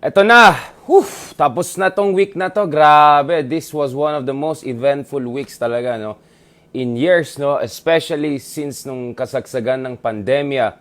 Eto na. Tapos na tong week na to. Grabe. This was one of the most eventful weeks talaga, no? In years, no? Especially since nung kasagsagan ng pandemya.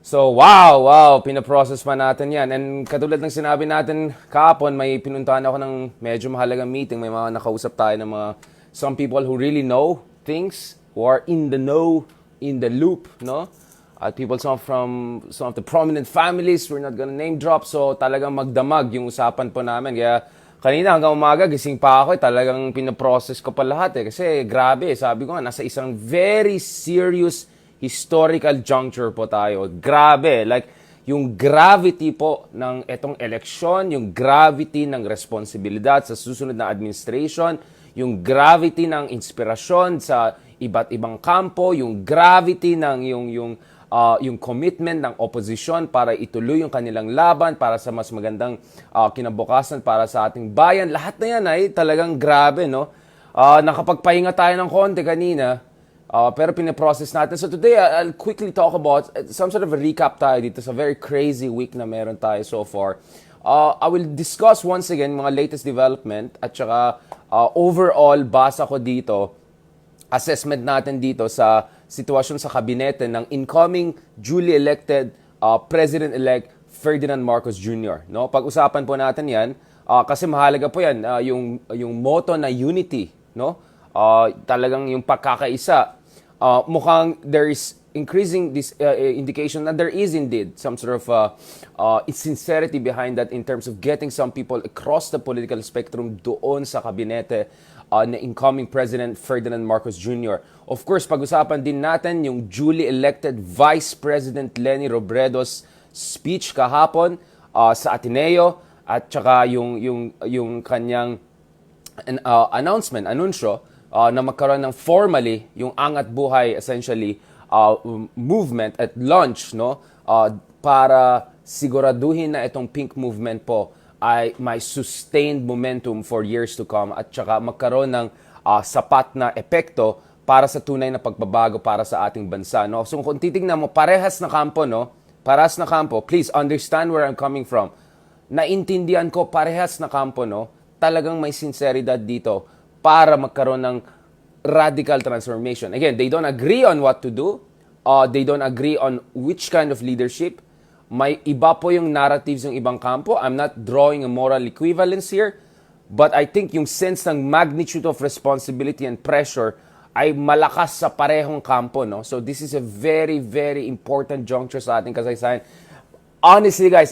So, wow. Pinaprocess pa natin yan. And katulad ng sinabi natin kahapon, may pinuntahan ako ng medyo mahalagang meeting. May mga nakausap tayo ng mga some people who really know things, who are in the know, in the loop, no? At people from some of the prominent families, we're not gonna name drop, so talagang magdamag yung usapan po namin. Kaya kanina hanggang umaga, gising pa ako, talagang pinaprocess ko pa lahat Kasi grabe, sabi ko nga, nasa isang very serious historical juncture po tayo. Grabe, like yung gravity po ng etong eleksyon, yung gravity ng responsibilidad sa susunod na administration, yung gravity ng inspirasyon sa iba't ibang kampo, yung gravity ng yung commitment ng opposition para ituloy yung kanilang laban para sa mas magandang kinabukasan para sa ating bayan. Lahat na yan ay talagang grabe, no? Nakapagpahinga tayo ng konti kanina, pero pinaprocess natin. So today, I'll quickly talk about some sort of a recap tayo dito sa very crazy week na meron tayo so far. I will discuss once again mga latest development at saka overall basa ko dito, assessment natin dito sa sitwasyon sa kabinete ng incoming duly elected President-elect Ferdinand Marcos Jr. No? Pag-usapan po natin 'yan kasi mahalaga po 'yan yung motto na unity, no? Talagang yung pagkakaisa. Mukhang there is increasing this indication that there is indeed some sort of sincerity behind that in terms of getting some people across the political spectrum doon sa kabinete na incoming President Ferdinand Marcos Jr. Of course, pag-usapan din natin yung duly elected Vice President Leni Robredo's speech kahapon sa Ateneo at saka yung kanyang anunsyo na magkaroon ng formally yung Angat Buhay essentially movement at launch, no? Para siguraduhin na itong pink movement po ay may sustained momentum for years to come at saka magkaroon ng sapat na epekto para sa tunay na pagbabago para sa ating bansa, no? So kung titingnan mo, parehas na kampo, no? Parehas na kampo. Please understand where I'm coming from. Naintindihan ko, parehas na kampo, no? Talagang may sinceridad dito para magkaroon ng radical transformation. Again, they don't agree on what to do. They don't agree on which kind of leadership. May iba po yung narratives ng ibang kampo. I'm not drawing a moral equivalence here. But I think yung sense ng magnitude of responsibility and pressure ay malakas sa parehong kampo, no? So this is a very, very important juncture sa ating kasaysayan. Honestly, guys,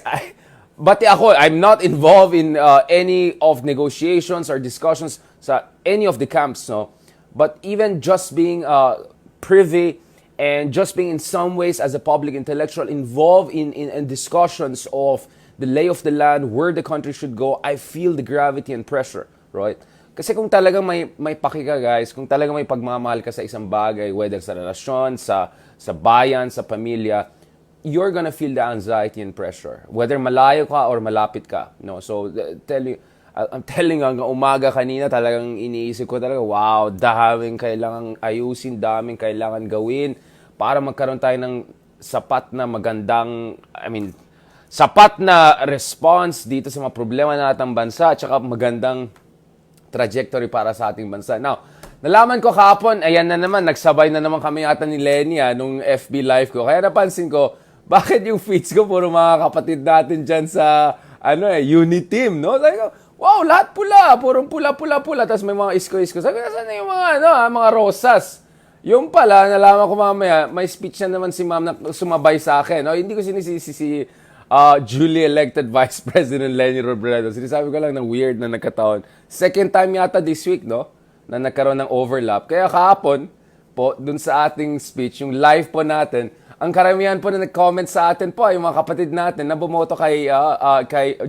bati ako, I'm not involved in any of negotiations or discussions sa any of the camps, no? But even just being privy and just being in some ways as a public intellectual involved in discussions of the lay of the land, where the country should go, I feel the gravity and pressure, right? Kasi kung talagang may pakika, guys, kung talagang may pagmamahal ka sa isang bagay, whether sa relasyon, sa bayan, sa pamilya, you're gonna feel the anxiety and pressure, whether malayo ka or malapit ka, no? So I'm telling hanggang umaga kanina talagang iniisip ko talaga, wow, daming kailangang ayusin, daming kailangan gawin para magkaroon tayo ng sapat na magandang, sapat na response dito sa mga problema nating bansa at saka magandang trajectory para sa ating bansa. Now, nalaman ko kahapon, ayan na naman, nagsabay na naman kami ata ni Leni nung FB live ko. Kaya napansin ko, bakit yung feeds ko puro mga kapatid natin dyan sa unit team, no? Sabi ko, wow, lahat pula, purong pula. Tapos may mga isko-isko. Sabi ko, saan na yung mga rosas? Yung pala, nalaman ko mamaya, may speech na naman si ma'am na sumabay sa akin. No? Hindi ko sinisisi si duly elected Vice President Leni Robredo. Sinasabi ko lang ng weird na nagkataon. Second time yata this week, no? Na nagkaroon ng overlap. Kaya kahapon, po, dun sa ating speech, yung live po natin, ang karamihan po na nag-comment sa atin po, yung mga kapatid natin na bumoto kay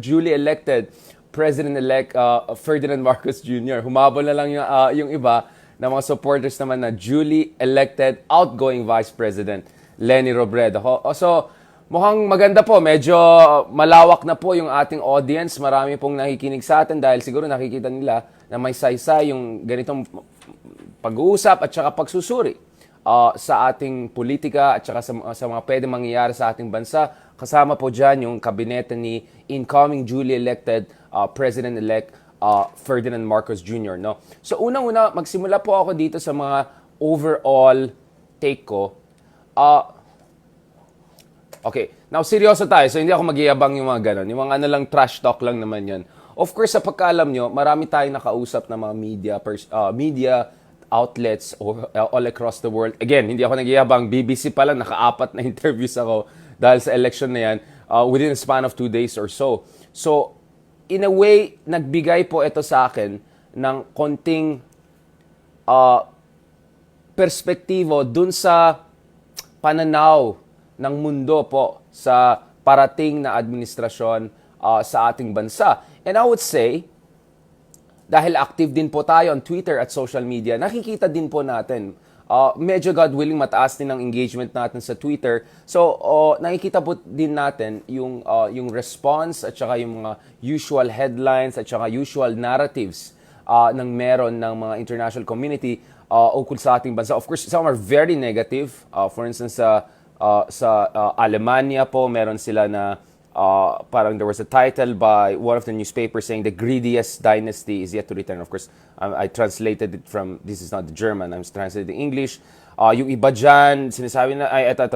duly elected President-elect Ferdinand Marcos Jr. Humabol na lang yung iba na mga supporters naman na duly elected outgoing Vice President Leni Robredo. So, mukhang maganda po. Medyo malawak na po yung ating audience. Marami pong nakikinig sa atin dahil siguro nakikita nila na may saysay yung ganitong pag-uusap at saka pagsusuri sa ating politika at saka sa mga pwede mangyayari sa ating bansa Kasama po dyan yung kabinete ni incoming duly elected President-elect Ferdinand Marcos Jr. No? So unang-una, magsimula po ako dito sa mga overall take ko. Okay, now seryoso tayo. So hindi ako magyayabang yung mga ganon. Yung mga ano lang, trash talk lang naman yan. Of course, sa pagkaalam nyo, marami tayong nakausap na mga media outlets all across the world. Again, hindi ako nagyayabang. BBC pa lang, naka-4 na interviews ako dahil sa election na yan within a span of 2 days or so. So, in a way, nagbigay po ito sa akin ng konting perspektibo dun sa pananaw ng mundo po sa parating na administrasyon sa ating bansa. And I would say, dahil active din po tayo on Twitter at social media, nakikita din po natin, medyo God willing, mataas din ang engagement natin sa Twitter. So, nakikita po din natin yung response at saka yung mga usual headlines at saka usual narratives ng meron ng mga international community ukol sa ating bansa. Of course, some are very negative. For instance, sa Alemania po, meron sila na parang there was a title by one of the newspapers saying the greediest dynasty is yet to return. Of course, I translated it from, this is not the German, I'm translating English. Yung iba dyan, sinasabi na, ay, ito.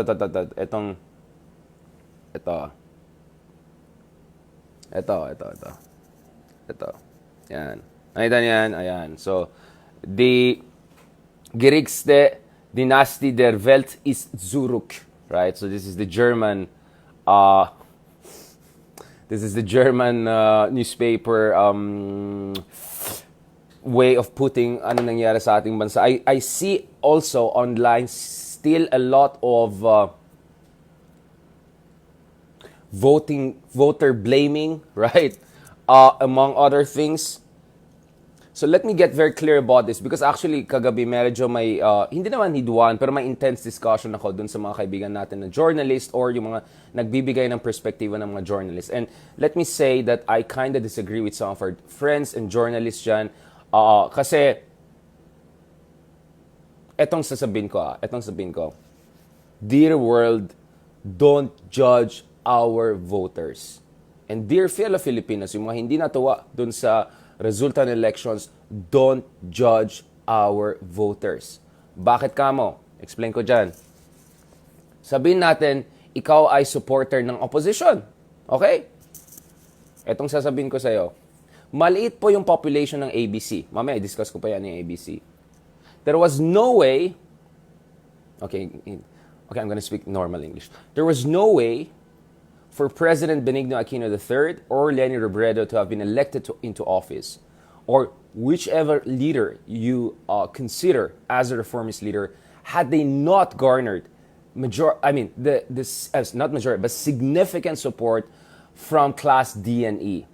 Yan. Nakita niyan? Ayan. So, the Gerigste Dynasty der Welt ist zurück. Right? So, this is the German newspaper way of putting ano nangyari sa ating bansa. I see also online still a lot of voter blaming, right? Among other things. So let me get very clear about this because actually kagabi medyo may, hindi naman hiduan, pero may intense discussion ako dun sa mga kaibigan natin na journalist or yung mga nagbibigay ng perspektiba ng mga journalists. And let me say that I kind of disagree with some of our friends and journalists dyan. Kasi, etong sasabihin ko. Dear world, don't judge our voters. And dear fellow Filipinos, yung mga hindi natuwa dun sa resulta ng elections, don't judge our voters. Bakit kamo? Explain ko dyan. Sabihin natin, ikaw ay supporter ng opposition. Okay? Etong sasabihin ko sa'yo. Maliit po yung population ng ABC. Mamaya, discuss ko pa yan yung ABC. There was no way, okay, I'm gonna speak normal English. There was no way for President Benigno Aquino III or Leni Robredo to have been elected into office, or whichever leader you consider as a reformist leader, had they not garnered significant support from Class D and E.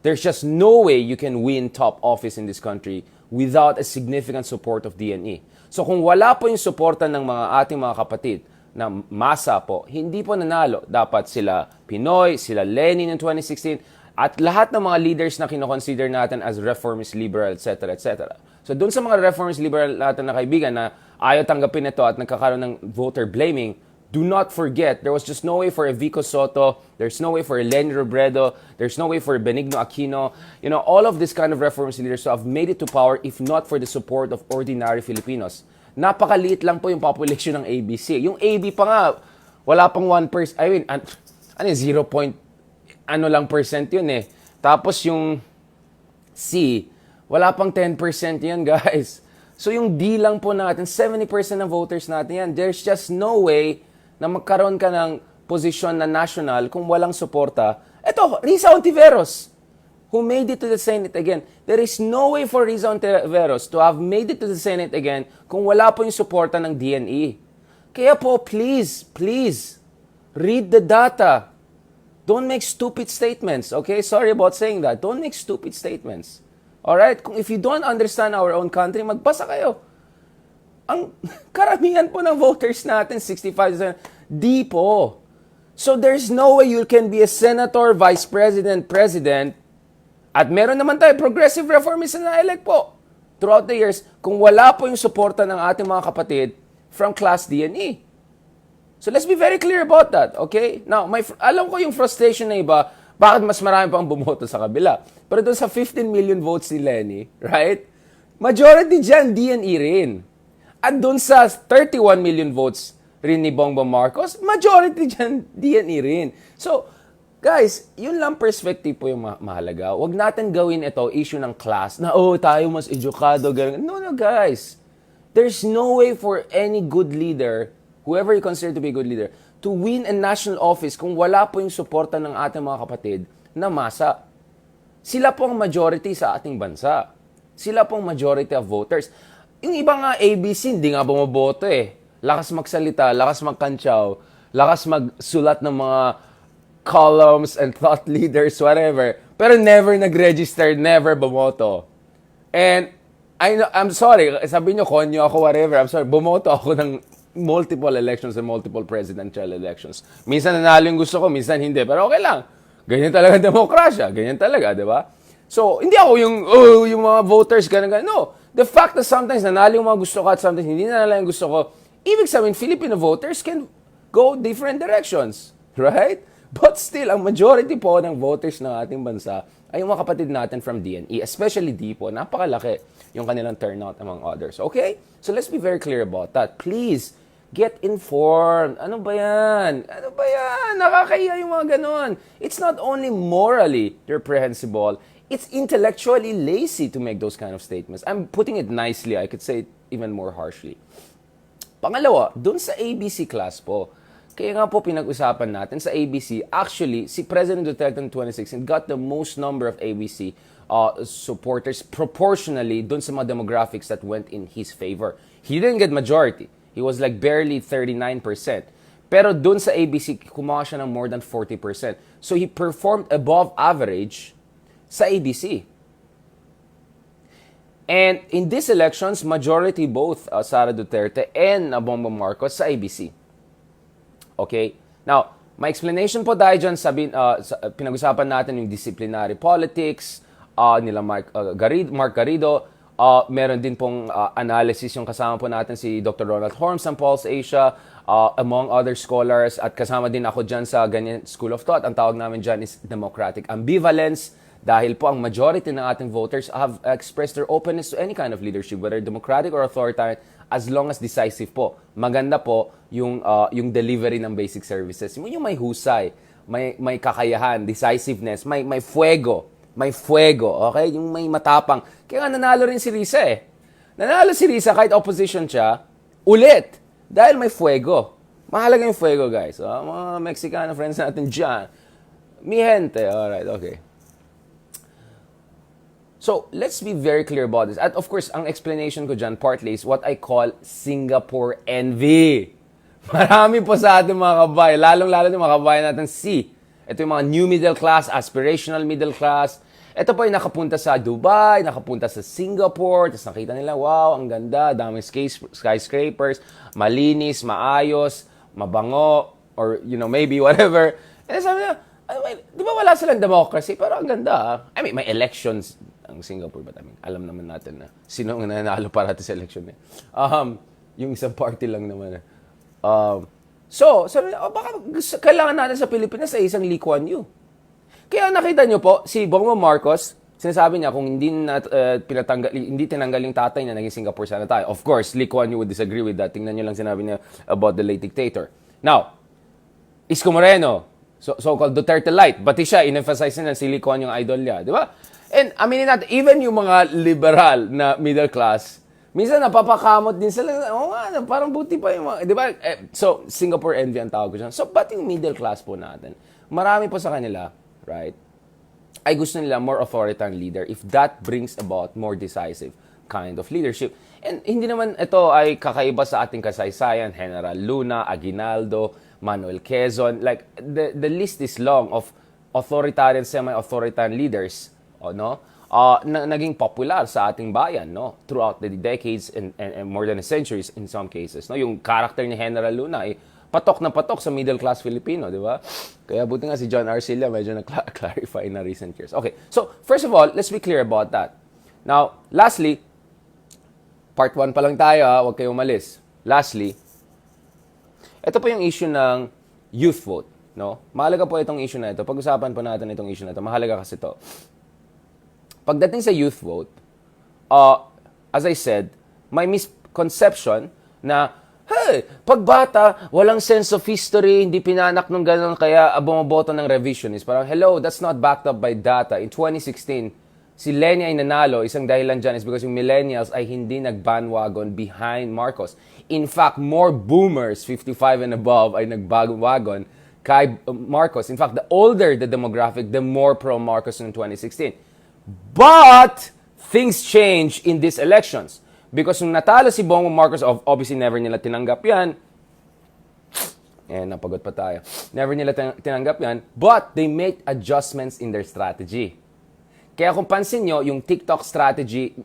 There's just no way you can win top office in this country without a significant support of D and E. So kung wala po yung suporta ng ating mga kapatid, na masa po, hindi po nanalo. Dapat sila Pinoy, sila Lenin in 2016, at lahat ng mga leaders na kinoconsider natin as reformist liberal, etc., etc. So doon sa mga reformist liberal natin na kaibigan na ayaw tanggapin ito at nagkakaroon ng voter blaming, do not forget, there was just no way for a Vico Soto, there's no way for a Leni Robredo, there's no way for Benigno Aquino, all of this kind of reformist leaders to have made it to power if not for the support of ordinary Filipinos. Napakaliit lang po yung population ng ABC. Yung AB pa nga, wala pang 1%. I mean, 0 point, lang percent yun eh. Tapos yung C, wala pang 10% yan, guys. So yung D lang po natin, 70% ng voters natin yan. There's just no way na magkaroon ka ng posisyon na national kung walang suporta. Ito, Risa Ontiveros, who made it to the Senate again. There is no way for Riza Ontiveros to have made it to the Senate again kung wala po yung suporta ng DNE. Kaya po, please, read the data. Don't make stupid statements, okay? Sorry about saying that. Don't make stupid statements. Alright? If you don't understand our own country, magbasa kayo. Ang karamihan po ng voters natin, 65%, di po. So there's no way you can be a senator, vice president, president, at meron naman tayo progressive reformists na na-elect po throughout the years kung wala po yung suporta ng ating mga kapatid from Class D and E. So let's be very clear about that, okay? Now, alam ko yung frustration na iba, bakit mas marami pang bumoto sa kabila. Pero doon sa 15 million votes ni Lenny, right? Majority dyan, DNE rin. At doon sa 31 million votes rin ni Bongbong Marcos, majority dyan, DNE rin. So, guys, yun lang perspective po yung mahalaga. Huwag natin gawin ito issue ng class na, tayo mas edukado, ganun. No, guys. There's no way for any good leader, whoever you consider to be a good leader, to win a national office kung wala po yung suporta ng ating mga kapatid na masa. Sila po ang majority sa ating bansa. Sila po ang majority of voters. Yung iba nga ABC, hindi nga bumoboto eh. Lakas magsalita, lakas magkantsaw, lakas magsulat ng mga columns and thought leaders, whatever. Pero never nag-register, never bumoto. And I'm sorry, sabi nyo, konyo ako, whatever. I'm sorry, bumoto ako ng multiple elections and multiple presidential elections. Minsan nanalo yung gusto ko, minsan hindi. Pero okay lang. Ganyan talaga demokrasya. Ganyan talaga, di ba? So, hindi ako yung mga voters, ganun. No. The fact that sometimes nanalo yung mga gusto ko at sometimes hindi nanalo yung gusto ko, ibig sabihin, Filipino voters can go different directions. Right? But still, ang majority po ng voters ng ating bansa ay yung mga kapatid natin from DNE, especially D po, napakalaki yung kanilang turnout among others. Okay? So let's be very clear about that. Please, get informed. Ano ba yan? Nakakaya yung mga ganon. It's not only morally reprehensible, it's intellectually lazy to make those kind of statements. I'm putting it nicely. I could say it even more harshly. Pangalawa, dun sa ABC class po, kaya nga po pinag-usapan natin sa ABC, actually, si President Duterte in 2016 got the most number of ABC supporters proportionally dun sa mga demographics that went in his favor. He didn't get majority. He was like barely 39%. Pero dun sa ABC, kumuha siya ng more than 40%. So he performed above average sa ABC. And in these elections, majority both Sara Duterte and Bongbong Marcos sa ABC. Okay? Now, my explanation po dahil dyan, pinag-usapan natin yung disciplinary politics, nila Mark Garrido, meron din pong analysis yung kasama po natin si Dr. Ronald Holmes ng Pulse Asia, among other scholars, at kasama din ako dyan sa ganyan school of thought. Ang tawag namin dyan is democratic ambivalence, dahil po ang majority ng ating voters have expressed their openness to any kind of leadership, whether democratic or authoritarian, as long as decisive po. Maganda po yung delivery ng basic services. Yung may husay, may kakayahan, decisiveness, may fuego. May fuego, okay? Yung may matapang. Kaya nga nanalo rin si Risa eh. Nanalo si Risa kahit opposition siya, ulit. Dahil may fuego. Mahalaga yung fuego, guys. Mga Mexicano friends natin dyan. Mi gente. Alright, okay. So, let's be very clear about this. At of course, ang explanation ko dyan, partly, is what I call Singapore envy. Marami po sa ating mga kabayan, lalong-lalo yung mga kabayan natin ito yung mga new middle class, aspirational middle class. Ito po yung nakapunta sa Dubai, nakapunta sa Singapore, tapos nakita nila, wow, ang ganda, daming skyscrapers, malinis, maayos, mabango, or, maybe whatever. And sabi nila, di ba wala silang democracy? Pero ang ganda. I mean, may elections ang Singapore, but alam naman natin na sino ang nanalo para sa election eh. Yung isang party lang naman. So, sabi nila, baka kailangan natin sa Pilipinas ay isang Lee Kuan Yew. Kaya nakita nyo po, si Bongbong Marcos, sinasabi niya kung hindi tinanggal yung tatay na naging Singapore sana tayo. Of course, Lee Kuan Yew would disagree with that. Tingnan nyo lang sinabi niya about the late dictator. Now, Isko Moreno, so-called Duterte Light, pati siya, in-emphasize na si Lee Kuan yung idol niya. Di ba? And aminin natin, even yung mga liberal na middle class, minsan napapakamot din sila. Parang buti pa yung mga, di ba? So, Singapore envy ang tawag ko dyan. So, ba't yung middle class po natin? Marami po sa kanila, right? Ay gusto nila more authoritarian leader if that brings about more decisive kind of leadership. And hindi naman ito ay kakaiba sa ating kasaysayan. General Luna, Aguinaldo, Manuel Quezon. Like, the list is long of authoritarian, semi-authoritarian leaders, naging popular sa ating bayan, throughout the decades and more than centuries in some cases. Yung character ni General Luna ay patok na patok sa middle class Filipino, di ba? Kaya buti nga si John Arcilla medyo na-clarify na recent years. Okay, so first of all, let's be clear about that. Now, lastly, part 1 pa lang tayo, huwag kayo umalis. Lastly, ito po yung issue ng youth vote. No? Mahalaga po itong issue na ito. Pag-usapan po natin itong issue na ito. Mahalaga kasi ito. Pagdating sa youth vote, as I said, may misconception na, hey, pag bata, walang sense of history, hindi pinanak nung gano'n, kaya bumoboto ng revisionist. Parang, hello, that's not backed up by data. In 2016, si Lenny ay nanalo. Isang dahilan dyan is because yung millennials ay hindi nag-bandwagon behind Marcos. In fact, more boomers, 55 and above, ay nag-bandwagon kay Marcos. In fact, the older the demographic, the more pro-Marcos in 2016. But, things change in these elections. Because nung natalo si Bongbong Marcos, obviously never nila tinanggap yan. Napagod pa tayo. Never nila tinanggap yan. But, they make adjustments in their strategy. Kaya kung pansin nyo, yung TikTok strategy,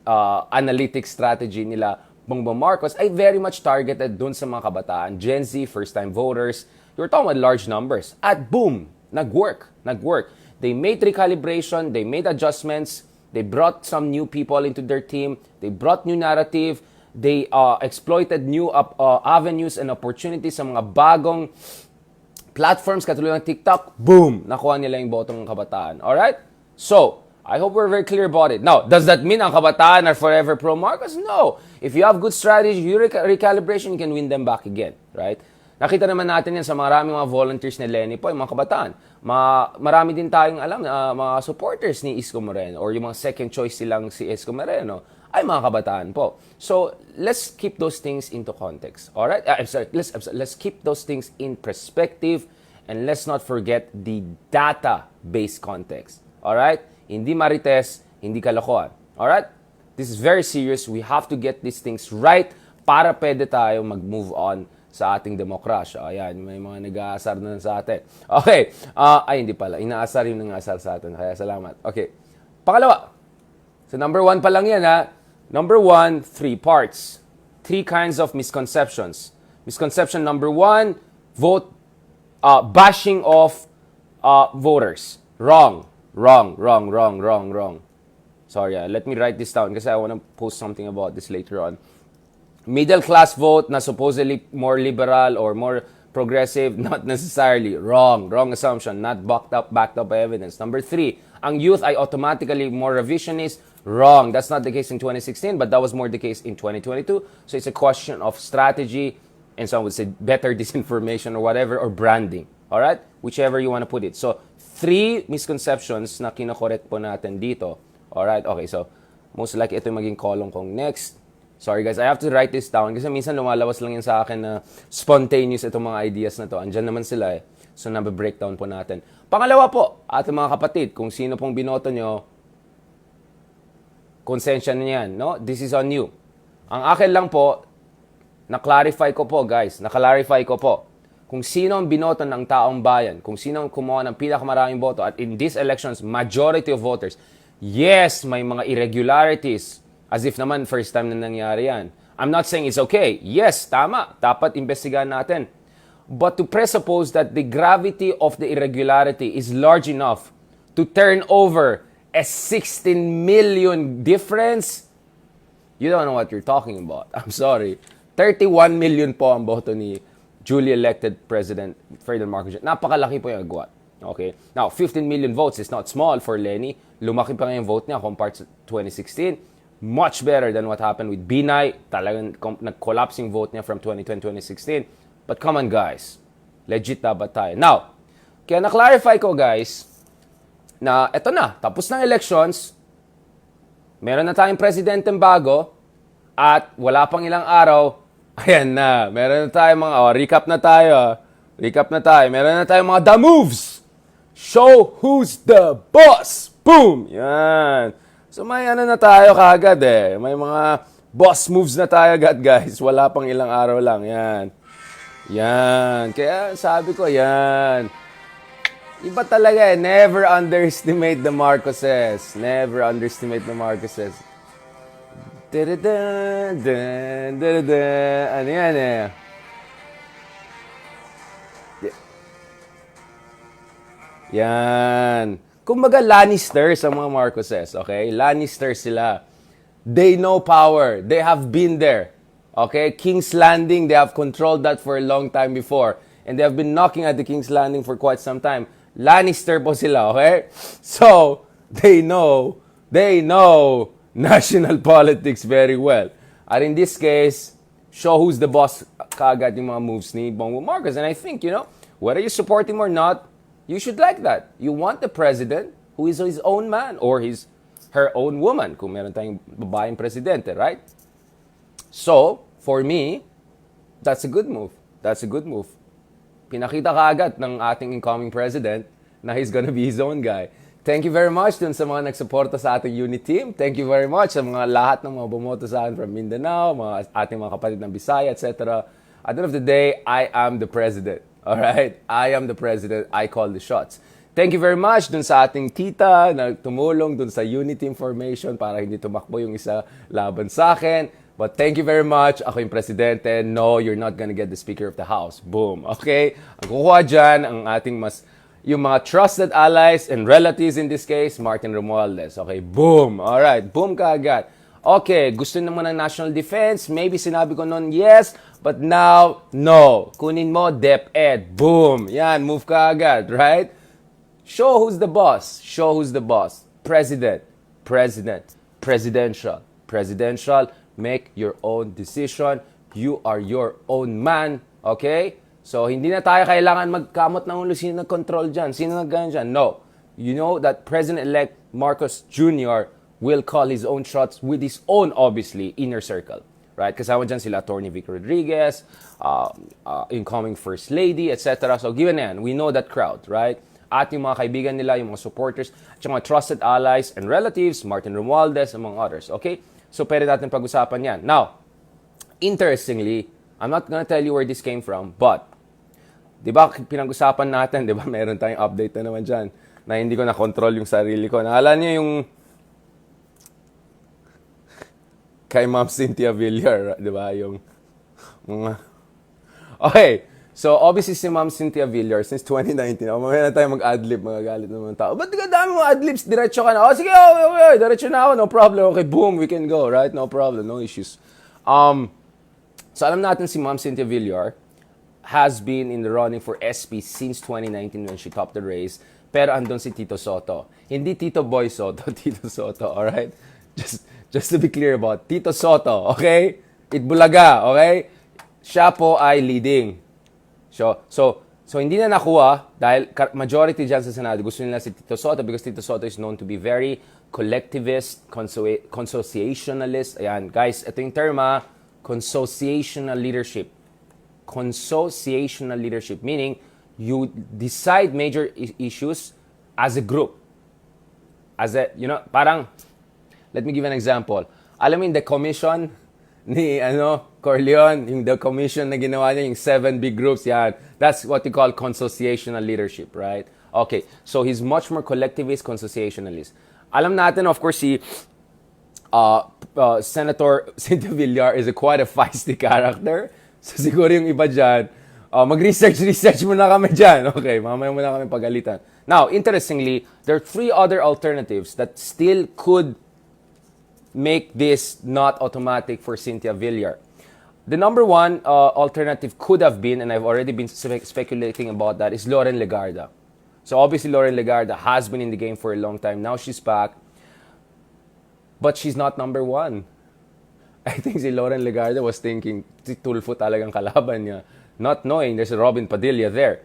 analytics strategy nila, Bongbong Marcos, ay very much targeted dun sa mga kabataan. Gen Z, first-time voters. You're talking about large numbers. At boom, nag-work. They made recalibration, they made adjustments, they brought some new people into their team, they brought new narrative, they exploited new avenues and opportunities sa mga bagong platforms katulad ng TikTok. Boom! Nakuha nila yung boto ng kabataan. Alright? So, I hope we're very clear about it. Now, does that mean ang kabataan are forever pro-Marcos? No. If you have good strategy, you recalibration, you can win them back again. Right? Nakita naman natin yan sa maraming mga volunteers ni Lenny po, yung mga kabataan. Marami din tayong alam na mga supporters ni Isko Moreno or yung mga second choice silang si Isko Moreno ay mga kabataan po. So, let's keep those things into context. Alright? Let's keep those things in perspective and let's not forget the data-based context. Alright? Hindi marites, hindi kalokohan. Alright? This is very serious. We have to get these things right para pwede tayo mag-move on sa ating demokrasya. Ayan, may mga nag-aasar na sa atin. Okay. Hindi pala. Inaasar yung nang-aasar sa atin. Kaya salamat. Okay. Pangalawa. So, number 1 pa lang yan, ha? Number 1, 3 parts. 3 kinds of misconceptions. Misconception number 1, bashing of voters. Wrong. Sorry, let me write this down kasi I want to post something about this later on. Middle class vote na supposedly more liberal or more progressive, not necessarily. Wrong assumption, not backed up by evidence. Number 3, ang youth ay automatically more revisionist. Wrong. That's not the case in 2016, but that was more the case in 2022. So it's a question of strategy, and some would say better disinformation or whatever, or branding. Alright? Whichever you want to put it. So, 3 misconceptions na kinokorek po natin dito. Alright? Okay, so, most likely ito yung maging column kong next. Sorry guys, I have to write this down kasi minsan lumalawas lang yan sa akin na spontaneous itong mga ideas na to. Andyan naman sila eh. So, nabe-breakdown po natin. Pangalawa po, ating mga kapatid, kung sino pong binoto nyo, konsensya na yan, no? This is on you. Ang akin lang po, na-clarify ko po guys, na-clarify ko po. Kung sino ang binoto ng taong bayan, kung sino ang kumuha ng pinakamaraming boto, at in these elections, majority of voters, yes, may mga irregularities. As if naman first time na nangyari yan. I'm not saying it's okay. Yes, tama. Dapat investigahan natin. But to presuppose that the gravity of the irregularity is large enough to turn over a 16 million difference, you don't know what you're talking about. I'm sorry. 31 million po ang boto ni duly elected President Ferdinand Marcos. Napakalaki po yung agwat. Okay? Now, 15 million votes is not small for Lenny. Lumaki pa nga yung vote niya compared to 2016. Much better than what happened with Binay. Talagang nag-collapse yung vote niya from 2020-2016. But come on guys, legit dapat tayo. Now, kaya na-clarify ko guys, na eto na, tapos ng elections, meron na tayong presidenteng bago, at wala pang ilang araw, ayan na, meron na tayong mga, recap na tayo, meron na tayong mga The Moves! Show who's the boss! Boom! Yan. So may ano na tayo kaagad eh. May mga boss moves na tayo agad guys. Wala pang ilang araw lang. Yan. Kaya sabi ko yan. Iba talaga eh. Never underestimate the Marcoses. Never underestimate the Marcoses. Ano yan eh. Yan. Kumbaga, Lannisters ang mga Marcoses, okay? Lannisters sila. They know power. They have been there. Okay, King's Landing, they have controlled that for a long time before. And they have been knocking at the King's Landing for quite some time. Lannister po sila, okay? So, they know national politics very well. At in this case, show who's the boss kaagad yung mga moves ni Bongbong Marcos. And I think, whether you support him or not, you should like that. You want the president who is his own man or her own woman kung meron tayong babaeng presidente, right? So, for me, that's a good move. That's a good move. Pinakita kaagad ng ating incoming president na he's gonna be his own guy. Thank you very much dun sa mga nagsuporta sa ating unit team. Thank you very much sa mga lahat ng mga bumoto sa akin from Mindanao, ating mga kapatid ng Bisaya, etc. At the end of the day, I am the president. Alright? I am the president. I call the shots. Thank you very much dun sa ating tita na tumulong dun sa unit team formation para hindi tumakbo yung isa laban sa akin. But thank you very much. Ako yung presidente. No, you're not gonna get the Speaker of the House. Boom. Okay? Ang kukuha dyan, ang ating yung mga trusted allies and relatives in this case, Martin Romualdez. Okay, boom. Alright, boom kaagad. Okay, gusto naman ng national defense. Maybe sinabi ko noon, yes, but now, no. Kunin mo, DepEd. Boom. Yan, move kaagad, right? Show who's the boss. Show who's the boss. President. Presidential. Make your own decision. You are your own man. Okay? So, hindi na tayo kailangan magkamot ng ulo. Sino nag-control dyan? Sino nag-ganyan dyan? No. You know that President-elect Marcos Jr. will call his own shots with his own, obviously, inner circle. Right? Kasama dyan sila Attorney Vic Rodriguez, incoming First Lady, etc. So, given na yan, we know that crowd, right? At yung mga kaibigan nila, yung mga supporters, at yung mga trusted allies and relatives, Martin Romualdez, among others. Okay? So, pwede natin pag-usapan yan. Now, interestingly, I'm not gonna tell you where this came from, but di ba, pinag-usapan natin, di ba, meron tayong update na naman dyan, na hindi ko na-control yung sarili ko. Naalala niyo yung kay Ma'am Cynthia Villar, di ba, yung mga... Okay, so obviously si Ma'am Cynthia Villar, since 2019, mamaya na tayo mag-adlib, magagalit ng mga tao. Ba't ka dami mga adlibs? Diretso ka na. Oh, sige, okay, diretso na ako, no problem. Okay, boom, we can go, right? No problem, no issues. So alam natin si Ma'am Cynthia Villar has been in the running for SP since 2019 when she topped the race. Pero andun si Tito Soto. Hindi Tito Boy Soto, Tito Soto, alright? Just to be clear about Tito Soto, okay? Itbulaga, okay? Siya po ay leading. So hindi na nakuha dahil majority dyan sa Senado gusto nila si Tito Soto because Tito Soto is known to be very collectivist, consociationalist. Ayan, guys, ito yung term consociational leadership. Consociational leadership, meaning you decide major issues as a group. Parang, let me give an example. Alam mo yung the commission ni, Corleone, yung the commission na ginawa niya, yung 7 big groups, yan. That's what you call consociational leadership, right? Okay, so he's much more collectivist, consociationalist. Alam natin, of course, si Senator Cynthia Villar is quite a feisty character. So siguro yung iba dyan, mag-research muna kami dyan. Okay, mamaya muna kami pagalitan. Now, interestingly, there are 3 other alternatives that still could make this not automatic for Cynthia Villar. The number one alternative could have been, and I've already been speculating about that, is Loren Legarda. So obviously Loren Legarda has been in the game for a long time. Now she's back. But she's not number one. I think si Loren Legarda was thinking, si Tulfo talagang kalaban niya. Not knowing there's a Robin Padilla there.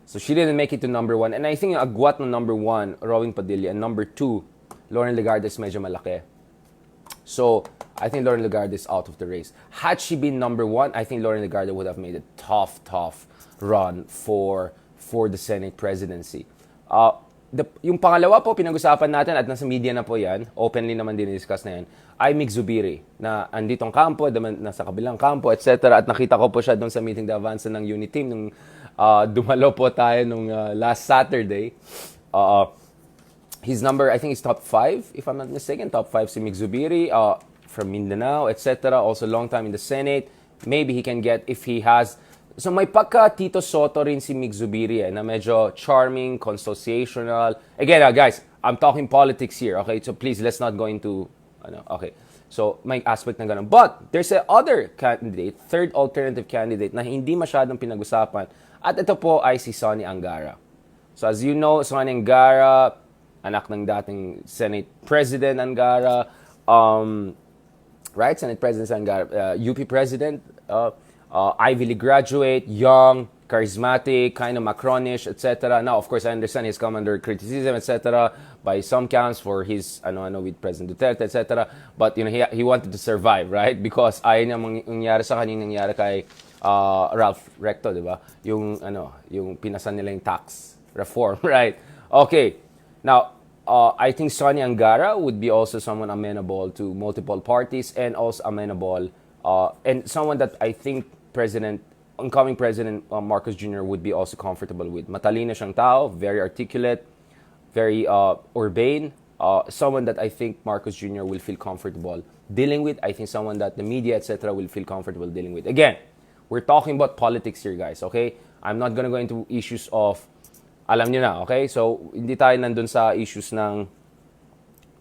So she didn't make it to number 1. And I think yung agwat ng number 1, Robin Padilla, and number 2, Loren Legarda is medyo malaki. So I think Loren Legarda is out of the race. Had she been number 1, I think Loren Legarda would have made a tough run for the Senate presidency. Yung pangalawa po, pinag-usapan natin at nasa media na po yan, openly naman din discuss na yan, ay Mig Zubiri, na anditong kampo, nasa kabilang kampo, etc. At nakita ko po siya doon sa meeting de avance ng unit team nung dumalo po tayo nung last Saturday. His number, I think, is top 5, if I'm not mistaken. Top 5 si Mig Zubiri from Mindanao, etc. Also long time in the Senate. Maybe he can get, if he has... So may pagka Tito Soto rin si Mig Zubiri na medyo charming, consociational. Again, guys, I'm talking politics here, okay? So please, let's not go into... Okay. So, may aspect na ganun. But, there's a other candidate, third alternative candidate, na hindi masyadong pinag-usapan. At ito po ay si Sonny Angara. So, as you know, Sonny Angara, anak ng dating Senate President Angara, right? Senate President Angara, UP President, Ivy League graduate, young, charismatic, kind of Macronish, etc. Now, of course, I understand he's come under criticism, etc. by some counts for his with President Duterte, etc. But he wanted to survive, right? Because ayaw niya mangyari sa kanya nangyari kay Ralph Recto, di ba? Yung pinasan nila yung tax reform, right? Okay. Now, I think Sonny Angara would be also someone amenable to multiple parties and also amenable and someone that I think incoming President Marcos Jr. would be also comfortable with. Matalino siyang tao, very articulate, very urbane, someone that I think Marcos Jr. will feel comfortable dealing with. I think someone that the media, etc., will feel comfortable dealing with. Again, we're talking about politics here, guys, okay? I'm not gonna go into issues of, alam niyo na, okay? So, hindi tayo nandun sa issues ng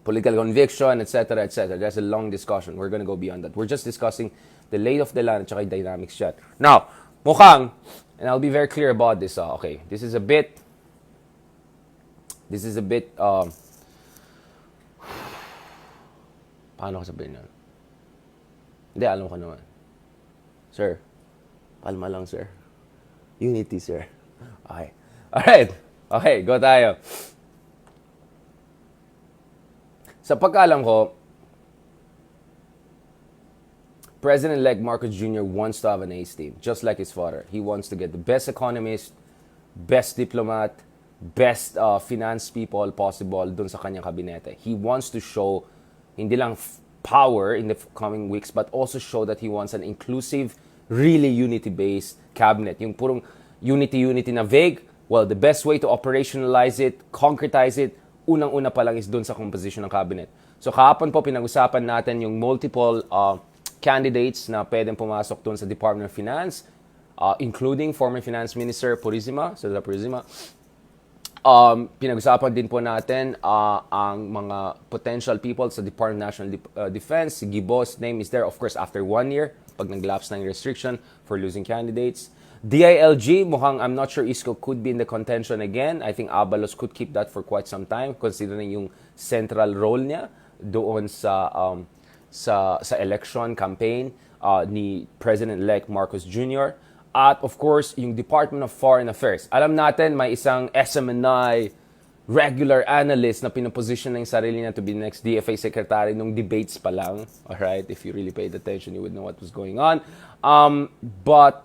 political conviction, etc., etc. That's a long discussion. We're gonna go beyond that. We're just discussing the lay of the land at saka yung dynamics dyan. Now, mukhang, and I'll be very clear about this, okay? This is a bit, paano ko sabihin yan? Hindi, alam ko naman. Sir, palma lang, sir. Unity, sir. Okay. Alright. Okay, go tayo. Sa pagkaalam ko, President-elect Marcos Jr. wants to have an ace team, just like his father. He wants to get the best economist, best diplomat, best finance people possible dun sa kanyang kabinete. He wants to show hindi lang power in the coming weeks, but also show that he wants an inclusive, really unity-based cabinet. Yung purong unity na vague, well, the best way to operationalize it, concretize it, unang-una pa lang is dun sa composition ng cabinet. So kahapon po pinag-usapan natin yung multiple candidates na pwedeng pumasok dun sa Department of Finance, including former Finance Minister Purisima, Cesar Purisima. Pinag-usapan din po natin ang mga potential people sa Department of National Defense. Si Gibo's name is there, of course, after 1 year, pag nag-lapse ng restriction for losing candidates. DILG, mukhang I'm not sure Isko could be in the contention again. I think Abalos could keep that for quite some time, considering yung central role niya doon sa election campaign ni President-elect Marcos Jr. At of course, yung Department of Foreign Affairs. Alam natin, may isang SMNI regular analyst na pinaposition na yung sarili niya to be the next DFA secretary nung debates pa lang. Alright, if you really paid attention, you would know what was going on. But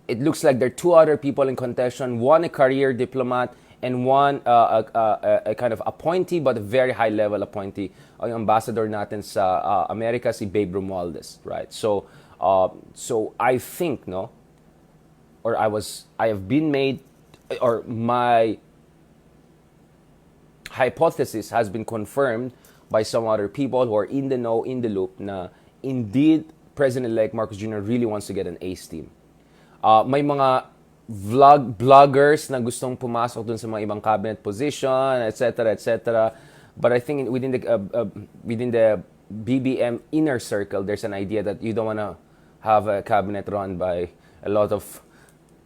it looks like there are two other people in contention. One a career diplomat and one a kind of appointee but a very high-level appointee. Yung ambassador natin sa America, si Babe Romualdez, right? So I think, I have been made, or my hypothesis has been confirmed by some other people who are in the know, in the loop, na indeed President-elect Marcos Jr. really wants to get an ace team. May mga vloggers na gustong pumasok dun sa mga ibang cabinet position, etc., etc. But I think within the BBM inner circle, there's an idea that you don't want to have a cabinet run by a lot of,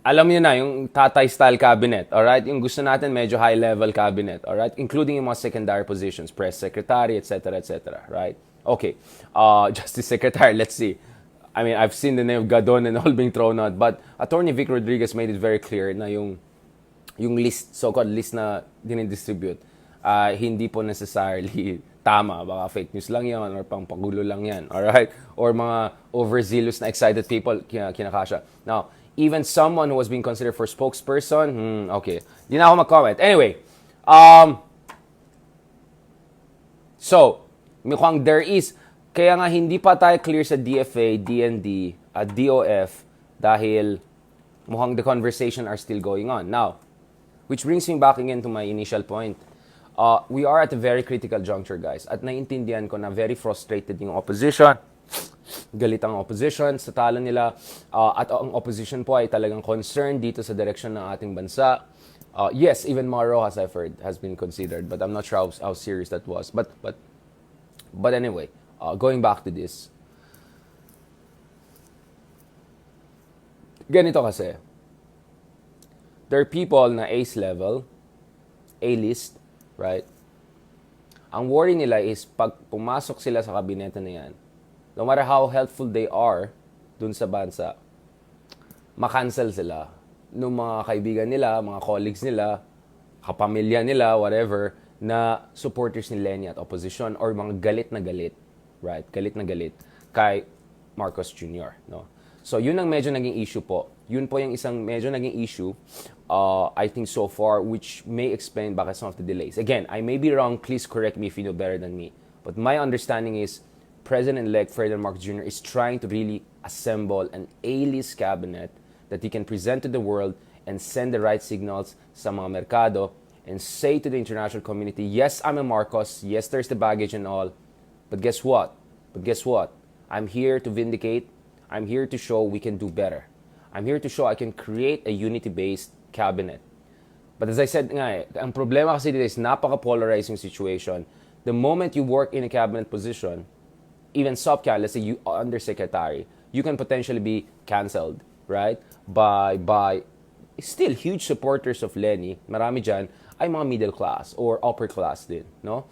alam niyo na, yung tatay-style cabinet, alright? Yung gusto natin, medyo high-level cabinet, alright? Including yung mga secondary positions, press secretary, etc., etc., right? Okay. Justice Secretary, let's see. I mean, I've seen the name of Gadon and all being thrown out, but Attorney Vic Rodriguez made it very clear na yung list, so-called list na dinidistribute, hindi po necessarily tama. Baka fake news lang yan or pang pagulo lang yan, alright? Or mga overzealous na excited people, kinakasya. Now, even someone who was being considered for spokesperson, okay. Di na ako mag-comment. Anyway, so, mukhang there is, kaya nga hindi pa tayo clear sa DFA, DND, at DOF dahil mukhang the conversation are still going on. Now, which brings me back again to my initial point. We are at a very critical juncture, guys. At naiintindihan ko na very frustrated yung opposition. Galit ang opposition sa talo nila. At ang opposition po ay talagang concerned dito sa direction ng ating bansa. Yes, even Maro, as I've heard, has been considered. But I'm not sure how serious that was. But But anyway, going back to this, ganito kasi, there are people na ace level, A-list, right? Ang worry nila is pag pumasok sila sa kabinete na yan, no matter how helpful they are dun sa bansa, makancel sila ng mga kaibigan nila, mga colleagues nila, kapamilya nila, whatever, na supporters ni Lenny at opposition or mga galit na galit, right? Galit na galit kay Marcos Jr., no? So, yun ang medyo naging issue po. Yun po yung isang medyo naging issue, I think so far, which may explain bakit some of the delays. Again, I may be wrong. Please correct me if you know better than me. But my understanding is President-elect Ferdinand Marcos Jr. is trying to really assemble an A-list cabinet that he can present to the world and send the right signals sa mga merkado and say to the international community, yes, I'm a Marcos. Yes, there's the baggage and all. But guess what? I'm here to vindicate. I'm here to show we can do better. I'm here to show I can create a unity-based cabinet. But as I said nga, ang problema kasi dito is napaka-polarizing situation. The moment you work in a cabinet position, even sub-cabinet, let's say you undersecretary, you can potentially be cancelled, right? By still huge supporters of Lenny, marami dyan, ay mga middle class or upper class din, no?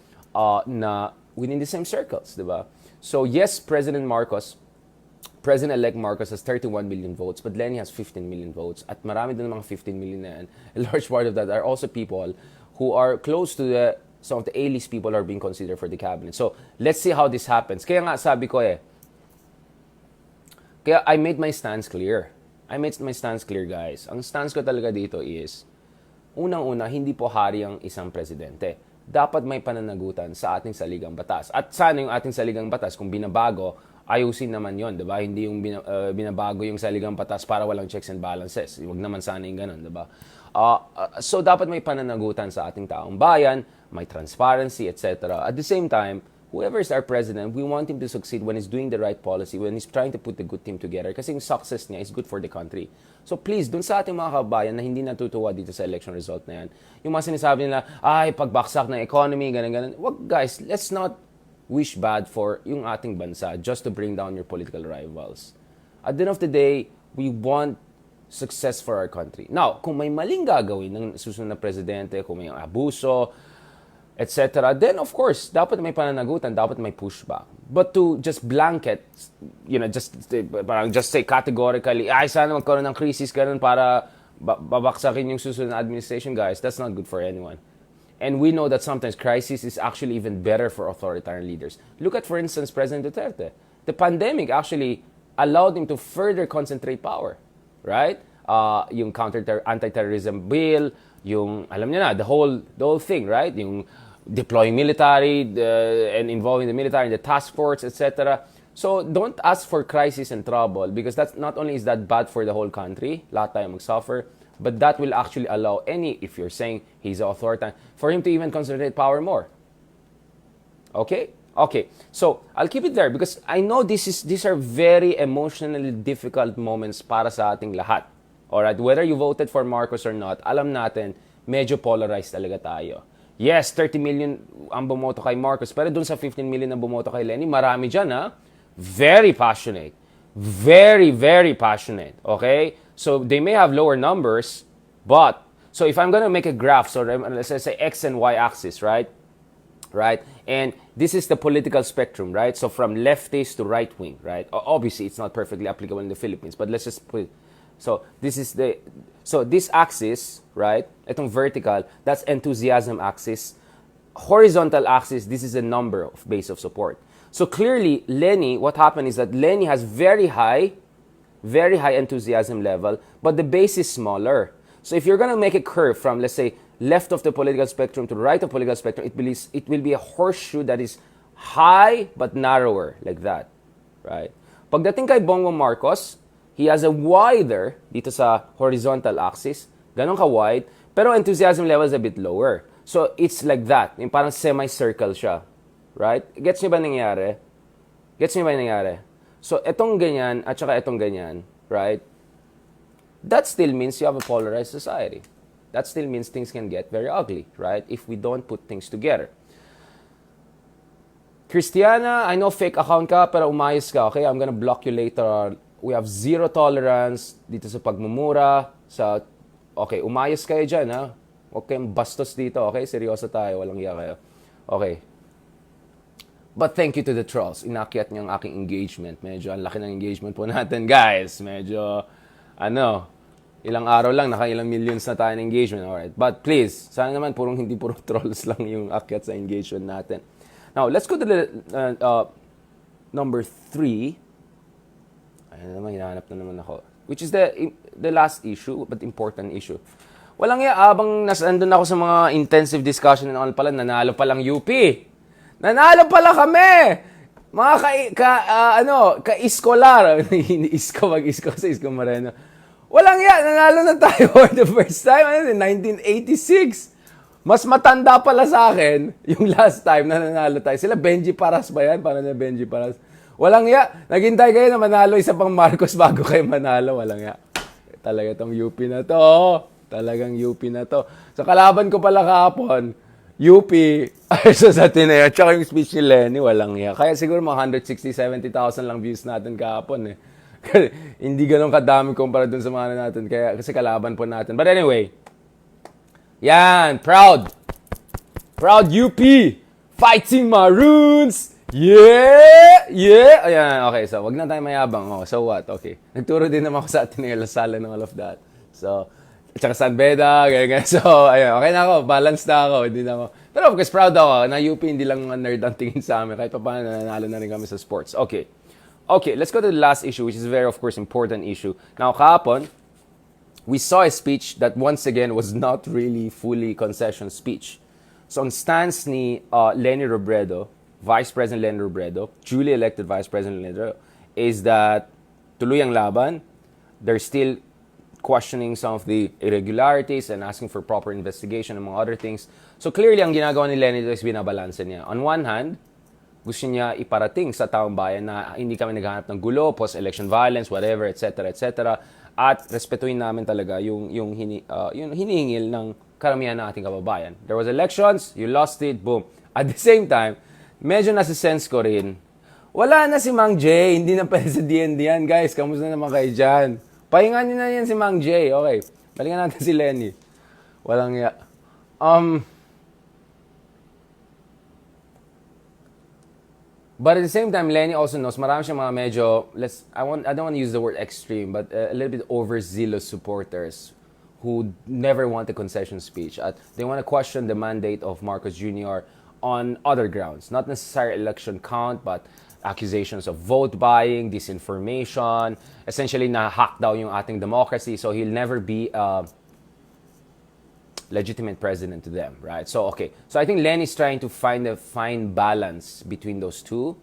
Na within the same circles, di ba? So yes, President-elect Marcos has 31 million votes, but Lenny has 15 million votes. At marami din ng mga 15 million na yan. A large part of that are also people who are close to some of the A-list people are being considered for the cabinet. So, let's see how this happens. Kaya nga sabi ko kaya I made my stance clear. Guys. Ang stance ko talaga dito is, unang-una, hindi po hari ang isang presidente. Dapat may pananagutan sa ating saligang batas. At sana yung ating saligang batas, kung binabago, ayusin naman yon, di ba? Hindi yung binabago yung saligang batas para walang checks and balances. Huwag naman sana yung ganun, di ba? So, dapat may pananagutan sa ating taong bayan, may transparency, etc. At the same time, whoever is our president, we want him to succeed when he's doing the right policy, when he's trying to put the good team together. Kasi yung success niya is good for the country. So please, dun sa ating mga kabayan na hindi natutuwa dito sa election result na yan, yung mga sinasabi nila, ay, pagbaksak ng economy, ganun. Wag guys, let's not wish bad for yung ating bansa just to bring down your political rivals. At the end of the day, we want success for our country. Now, kung may maling gagawin ng susunod na presidente, kung may abuso, etc., then of course, dapat may pananagutan, dapat may pushback. But to just blanket, just say categorically, ay, sana magkaroon ng crisis ganun para babaksakin yung susunod na administration, guys, that's not good for anyone. And we know that sometimes crisis is actually even better for authoritarian leaders. Look at, for instance, President Duterte. The pandemic actually allowed him to further concentrate power, right? Yung anti-terrorism bill, yung, alam niyo na, the whole thing, right? Yung deploying military and involving the military in the task force, etc. So don't ask for crisis and trouble because that's not only is that bad for the whole country, lahat tayo mag-suffer, but that will actually allow if you're saying he's an authoritarian, for him to even concentrate power more. Okay? So, I'll keep it there because I know these are very emotionally difficult moments para sa ating lahat. Alright? Whether you voted for Marcos or not, alam natin, medyo polarized talaga tayo. Yes, 30 million ang bumoto kay Marcos, pero dun sa 15 million na bumoto kay Lenny, marami dyan, ha? Very passionate. Very, very passionate. Okay? So, they may have lower numbers, but, so if I'm gonna make a graph, so let's say X and Y axis, right? And this is the political spectrum, right? So, from leftist to right wing, right? Obviously, it's not perfectly applicable in the Philippines, but let's just put it. So, this axis, right? Itong vertical, that's enthusiasm axis. Horizontal axis, this is the number of base of support. So, clearly, Lenny, what happened is that Lenny has very high enthusiasm level, but the base is smaller. So if you're going to make a curve from, let's say, left of the political spectrum to right of the political spectrum, it will be a horseshoe that is high but narrower, like that. Right? Pagdating kay Bongbong Marcos, he has a wider, dito sa horizontal axis, ganun ka-wide, pero enthusiasm level is a bit lower. So it's like that, yung parang semi-circle siya. Right? Gets niyo ba nangyari? So, etong ganyan at saka etong ganyan, right? That still means you have a polarized society. That still means things can get very ugly, right? If we don't put things together. Christiana, I know fake account ka, pero umayos ka, okay? I'm gonna block you later. We have zero tolerance dito sa pagmumura, okay, umayos kayo dyan, ha? Huwag kayong bastos dito, okay? Seryoso tayo, walang iya kayo. Okay. But thank you to the trolls. Inakyat niyo ang aking engagement. Medyo ang laki ng engagement po natin, guys. Medyo, ilang araw lang, ilang millions na tayo ng engagement. Alright. But please, sana naman hindi purong trolls lang yung akyat sa engagement natin. Now, let's go to the number 3. Ayun naman, hinahanap na naman ako. Which is the last issue, but important issue. Walang abang nasandun ako sa mga intensive discussion and all pala, nanalo palang UP. Nanalo pala kami! Mga ka-iskolar. Isko sa Isko Moreno. Walang nanalo na tayo for the first time. 1986. Mas matanda pala sa akin yung last time na nanalo tayo. Sila Benji Paras ba yan? Paano na Benji Paras? Walang naghintay kayo na manalo isa pang Marcos bago kayo manalo. Walang Talaga tong UP na to. Talagang UP na to. Sa kalaban ko pala kahapon, UP, sa Ateneo, tsaka yung speech ni Lenny, walang Kaya siguro mga 160,000-170,000 lang views natin kahapon Hindi ganun kadami kumpara dun sa mga natin. Kasi kalaban po natin. But anyway, yan, proud UP, fighting Maroons! Yeah! Ayan, okay, so wag na tayo mayabang. So what? Okay. Nagturo din naman ako sa Ateneo Lasala ng all of that. So, tsaka San Beda, ganyan. So, ayun, okay na ako. Balance na ako. Hindi na ako. Pero of course, proud ako na UP hindi lang mga nerd ang tingin sa amin. Kahit pa paano nanalo na rin kami sa sports. Okay, let's go to the last issue, which is a very, of course, important issue. Now, kahapon, we saw a speech that once again was not really fully concession speech. So, ang stance ni Leni Robredo, Vice President Leni Robredo, duly elected Vice President Leni Robredo, is that tuloy ang laban. They're still questioning some of the irregularities and asking for proper investigation among other things. So clearly, ang ginagawa ni Leni is binabalanse niya. On one hand, gusto niya iparating sa taong bayan na hindi kami naghahanap ng gulo, post-election violence, whatever, etc., etc. At respetuhin namin talaga yung hinihingil ng karamihan ng ating kababayan. There was elections, you lost it, boom. At the same time, medyo nasa-sense ko rin, wala na si Mang Jay, hindi na pwede sa DND yan. Guys, kamusta naman kayo dyan? Pahingan niyo na yan si Mang Jay. Okay, balikan natin si Lenny. Walang But at the same time, Lenny also knows marami siyang mga medyo, I don't want to use the word extreme, but a little bit overzealous supporters who never want a concession speech. At they want to question the mandate of Marcos Jr. on other grounds. Not necessarily election count, but accusations of vote buying, disinformation, essentially na-hack daw yung ating democracy, so he'll never be a legitimate president to them, right? So, okay. So I think Lenny's trying to find a fine balance between those two,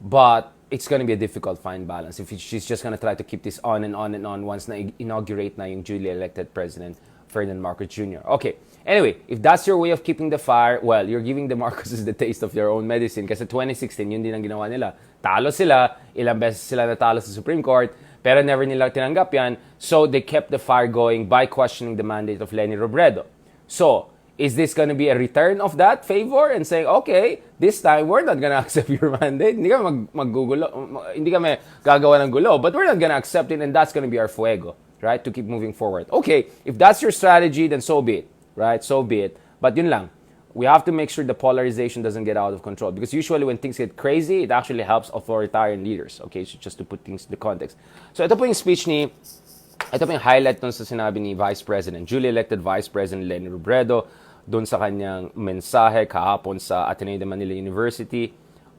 but it's going to be a difficult fine balance if she's just going to try to keep this on and on and on once na-inaugurate na yung duly elected president, Ferdinand Marcos Jr. Okay. Anyway, if that's your way of keeping the fire, well, you're giving the Marcoses the taste of their own medicine. Kasi 2016, yun din ang ginawa nila. Talo sila, ilang beses sila natalo sa Supreme Court, pero never nila tinanggap yan. So, they kept the fire going by questioning the mandate of Leni Robredo. So, is this going to be a return of that favor and saying, okay, this time, we're not going to accept your mandate. Hindi kami maggugulo, hindi kami gagawa ng gulo, but we're not going to accept it and that's going to be our fuego, right, to keep moving forward. Okay, if that's your strategy, then so be it. Right? So be it. But yun lang. We have to make sure the polarization doesn't get out of control. Because usually when things get crazy, it actually helps authoritarian leaders. Okay? So just to put things in the context. So ito po yung speech ito po yung highlight dun sa sinabi ni Vice President, duly elected Vice President Leni Robredo, dun sa kanyang mensahe kahapon sa Ateneo de Manila University.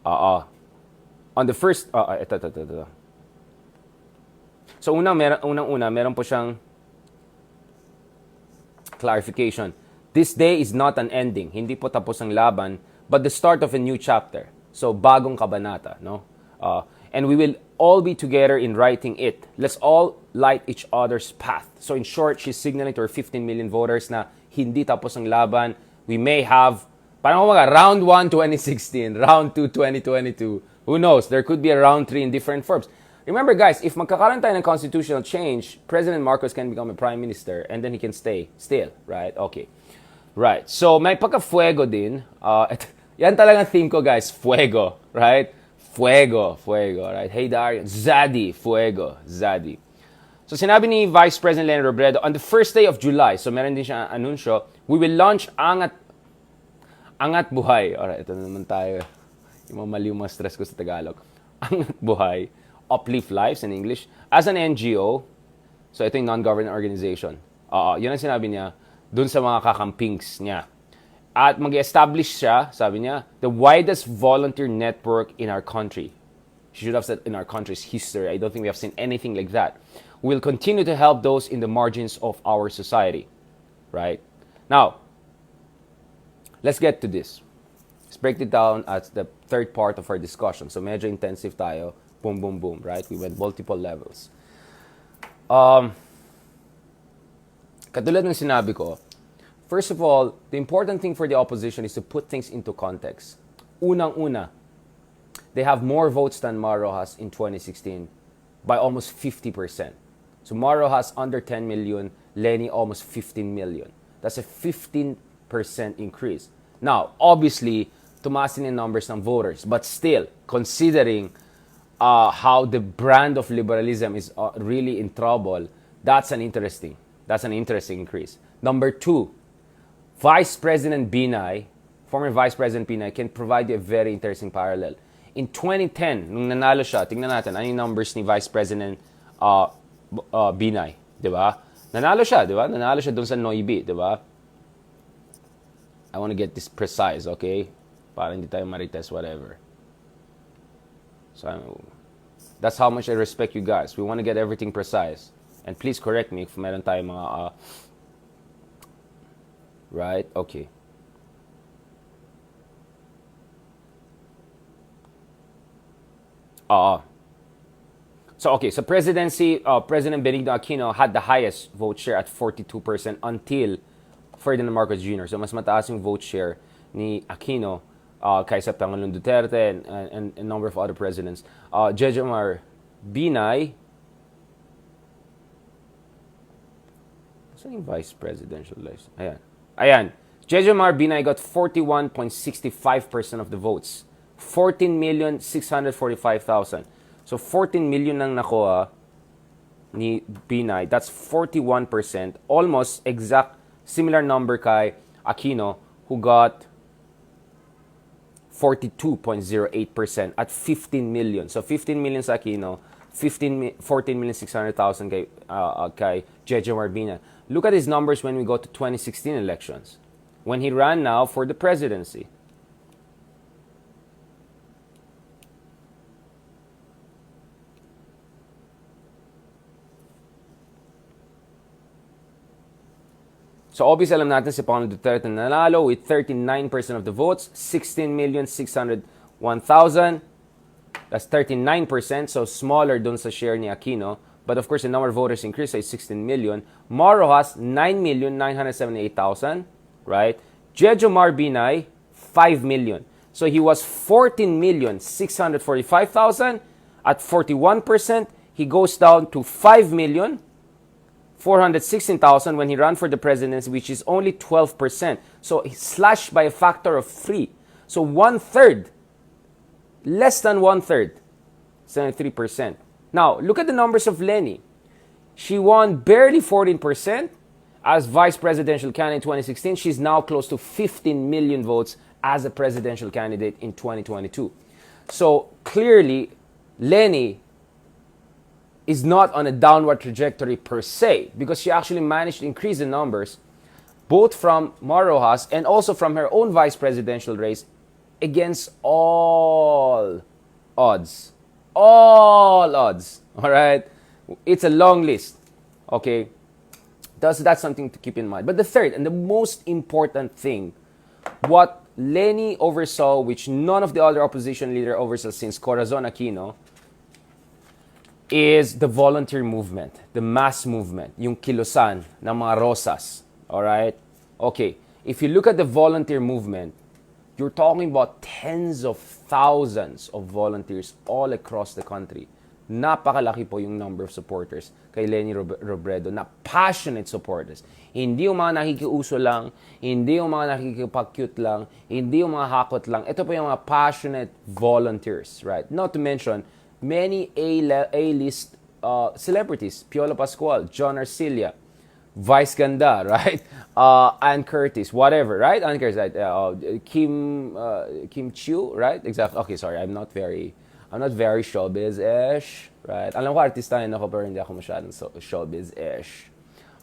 On the first, ito. So unang-una, meron po siyang clarification. This day is not an ending. Hindi po tapos ang laban, but the start of a new chapter. So, bagong kabanata, no? And we will all be together in writing it. Let's all light each other's path. So, in short, she's signaling to her 15 million voters na hindi tapos ang laban. We may have, parang round 1, 2016, round 2, 2022. Who knows? There could be a round 3 in different forms. Remember, guys, if magkakaroon tayo ng constitutional change, President Marcos can become a prime minister and then he can stay still, right? Okay. Right. So, may pagka-fuego din. Yan talagang theme ko, guys. Fuego, right? Fuego, fuego, right? Hey, Darian. Zaddy, fuego, Zaddy. So, sinabi ni Vice President Leni Robredo, on the first day of July, so meron din siya anunsyo, we will launch Angat Buhay. Alright, ito na naman tayo. Yung mali yung mga stress ko sa Tagalog. Angat Buhay, Uplift Lives in English, as an NGO. So, ito yung non-government organization. Yun ang sinabi niya dun sa mga kakampings niya. At mag-establish siya, sabi niya, the widest volunteer network in our country. She should have said in our country's history. I don't think we have seen anything like that. We'll continue to help those in the margins of our society. Right? Now, let's get to this. Let's break it down at the third part of our discussion. So, medyo intensive tayo. Boom, boom, boom. Right? We went multiple levels. Katulad ng sinabi ko, first of all, the important thing for the opposition is to put things into context. Unang-una, they have more votes than Mar Rojas in 2016 by almost 50%. So Mar Rojas under 10 million, Leni almost 15 million. That's a 15% increase. Now, obviously, tumaas din yung numbers ng voters. But still, considering how the brand of liberalism is really in trouble, that's an interesting increase. Number two, Vice President Binay, former Vice President Binay, can provide you a very interesting parallel. In 2010, nung nanalo siya, tingnan natin, ano yung numbers ni Vice President Binay, di ba? Nanalo siya, di ba? Nanalo siya dun sa Noibi, di ba? I want to get this precise, okay? Para hindi tayo marites, whatever. So, that's how much I respect you guys. We want to get everything precise. And please correct me if meron tayo mga... right? Okay. So, okay. So, President Benigno Aquino had the highest vote share at 42% until Ferdinand Marcos Jr. So, mas mataas yung vote share ni Aquino kaysa Pangulong Duterte and a number of other presidents. Jejomar Binay, saan yung vice presidential list? Ayan. Jejomar Binay got 41.65% of the votes. 14,645,000. So 14 million nang nakuha ni Binay. That's 41%. Almost exact similar number kay Aquino, who got 42.08% at 15 million. So 15 million sa Aquino, 14,600,000 kay Jejomar Binay. Look at his numbers when we go to 2016 elections, when he ran now for the presidency. So obviously alam natin si Pangulong Duterte nanalo with 39% of the votes, 16,601,000. That's 39%, so smaller dun sa share ni Aquino. But of course, the number of voters increased by 16 million. Mar Rojas, 9,978,000, right? Jejomar Binay, 5 million. So he was 14,645,000. At 41%, he goes down to 5,416,000 when he ran for the presidency, which is only 12%. So he slashed by a factor of 3. So 1/3, less than 1/3, 73%. Now, look at the numbers of Leni. She won barely 14% as vice presidential candidate in 2016. She's now close to 15 million votes as a presidential candidate in 2022. So, clearly, Leni is not on a downward trajectory per se, because she actually managed to increase the numbers both from Mar Rojas and also from her own vice presidential race against all odds. All odds. All right? It's a long list. Okay? That's something to keep in mind. But the third and the most important thing, what Leni oversaw, which none of the other opposition leader oversaw since Corazon Aquino, is the volunteer movement, the mass movement, yung kilusan ng mga rosas. All right? Okay. If you look at the volunteer movement, you're talking about tens of thousands of volunteers all across the country. napakalaki po yung number of supporters kay Leni Robredo na passionate supporters. Hindi yung mga nakikiuso lang, hindi yung mga nakikipag-cute lang, hindi yung mga hakot lang. Ito po yung mga passionate volunteers, right? Not to mention, many A-list celebrities, Piolo Pascual, John Arcilla, Vice Ganda, right? Ann Curtis, whatever, right? Ann Curtis, right? Kim Chiu, right? Exactly. Okay, sorry, I'm not very showbiz-ish, right? Alam ko artistahin ako pero hindi ako masyadong showbiz-ish.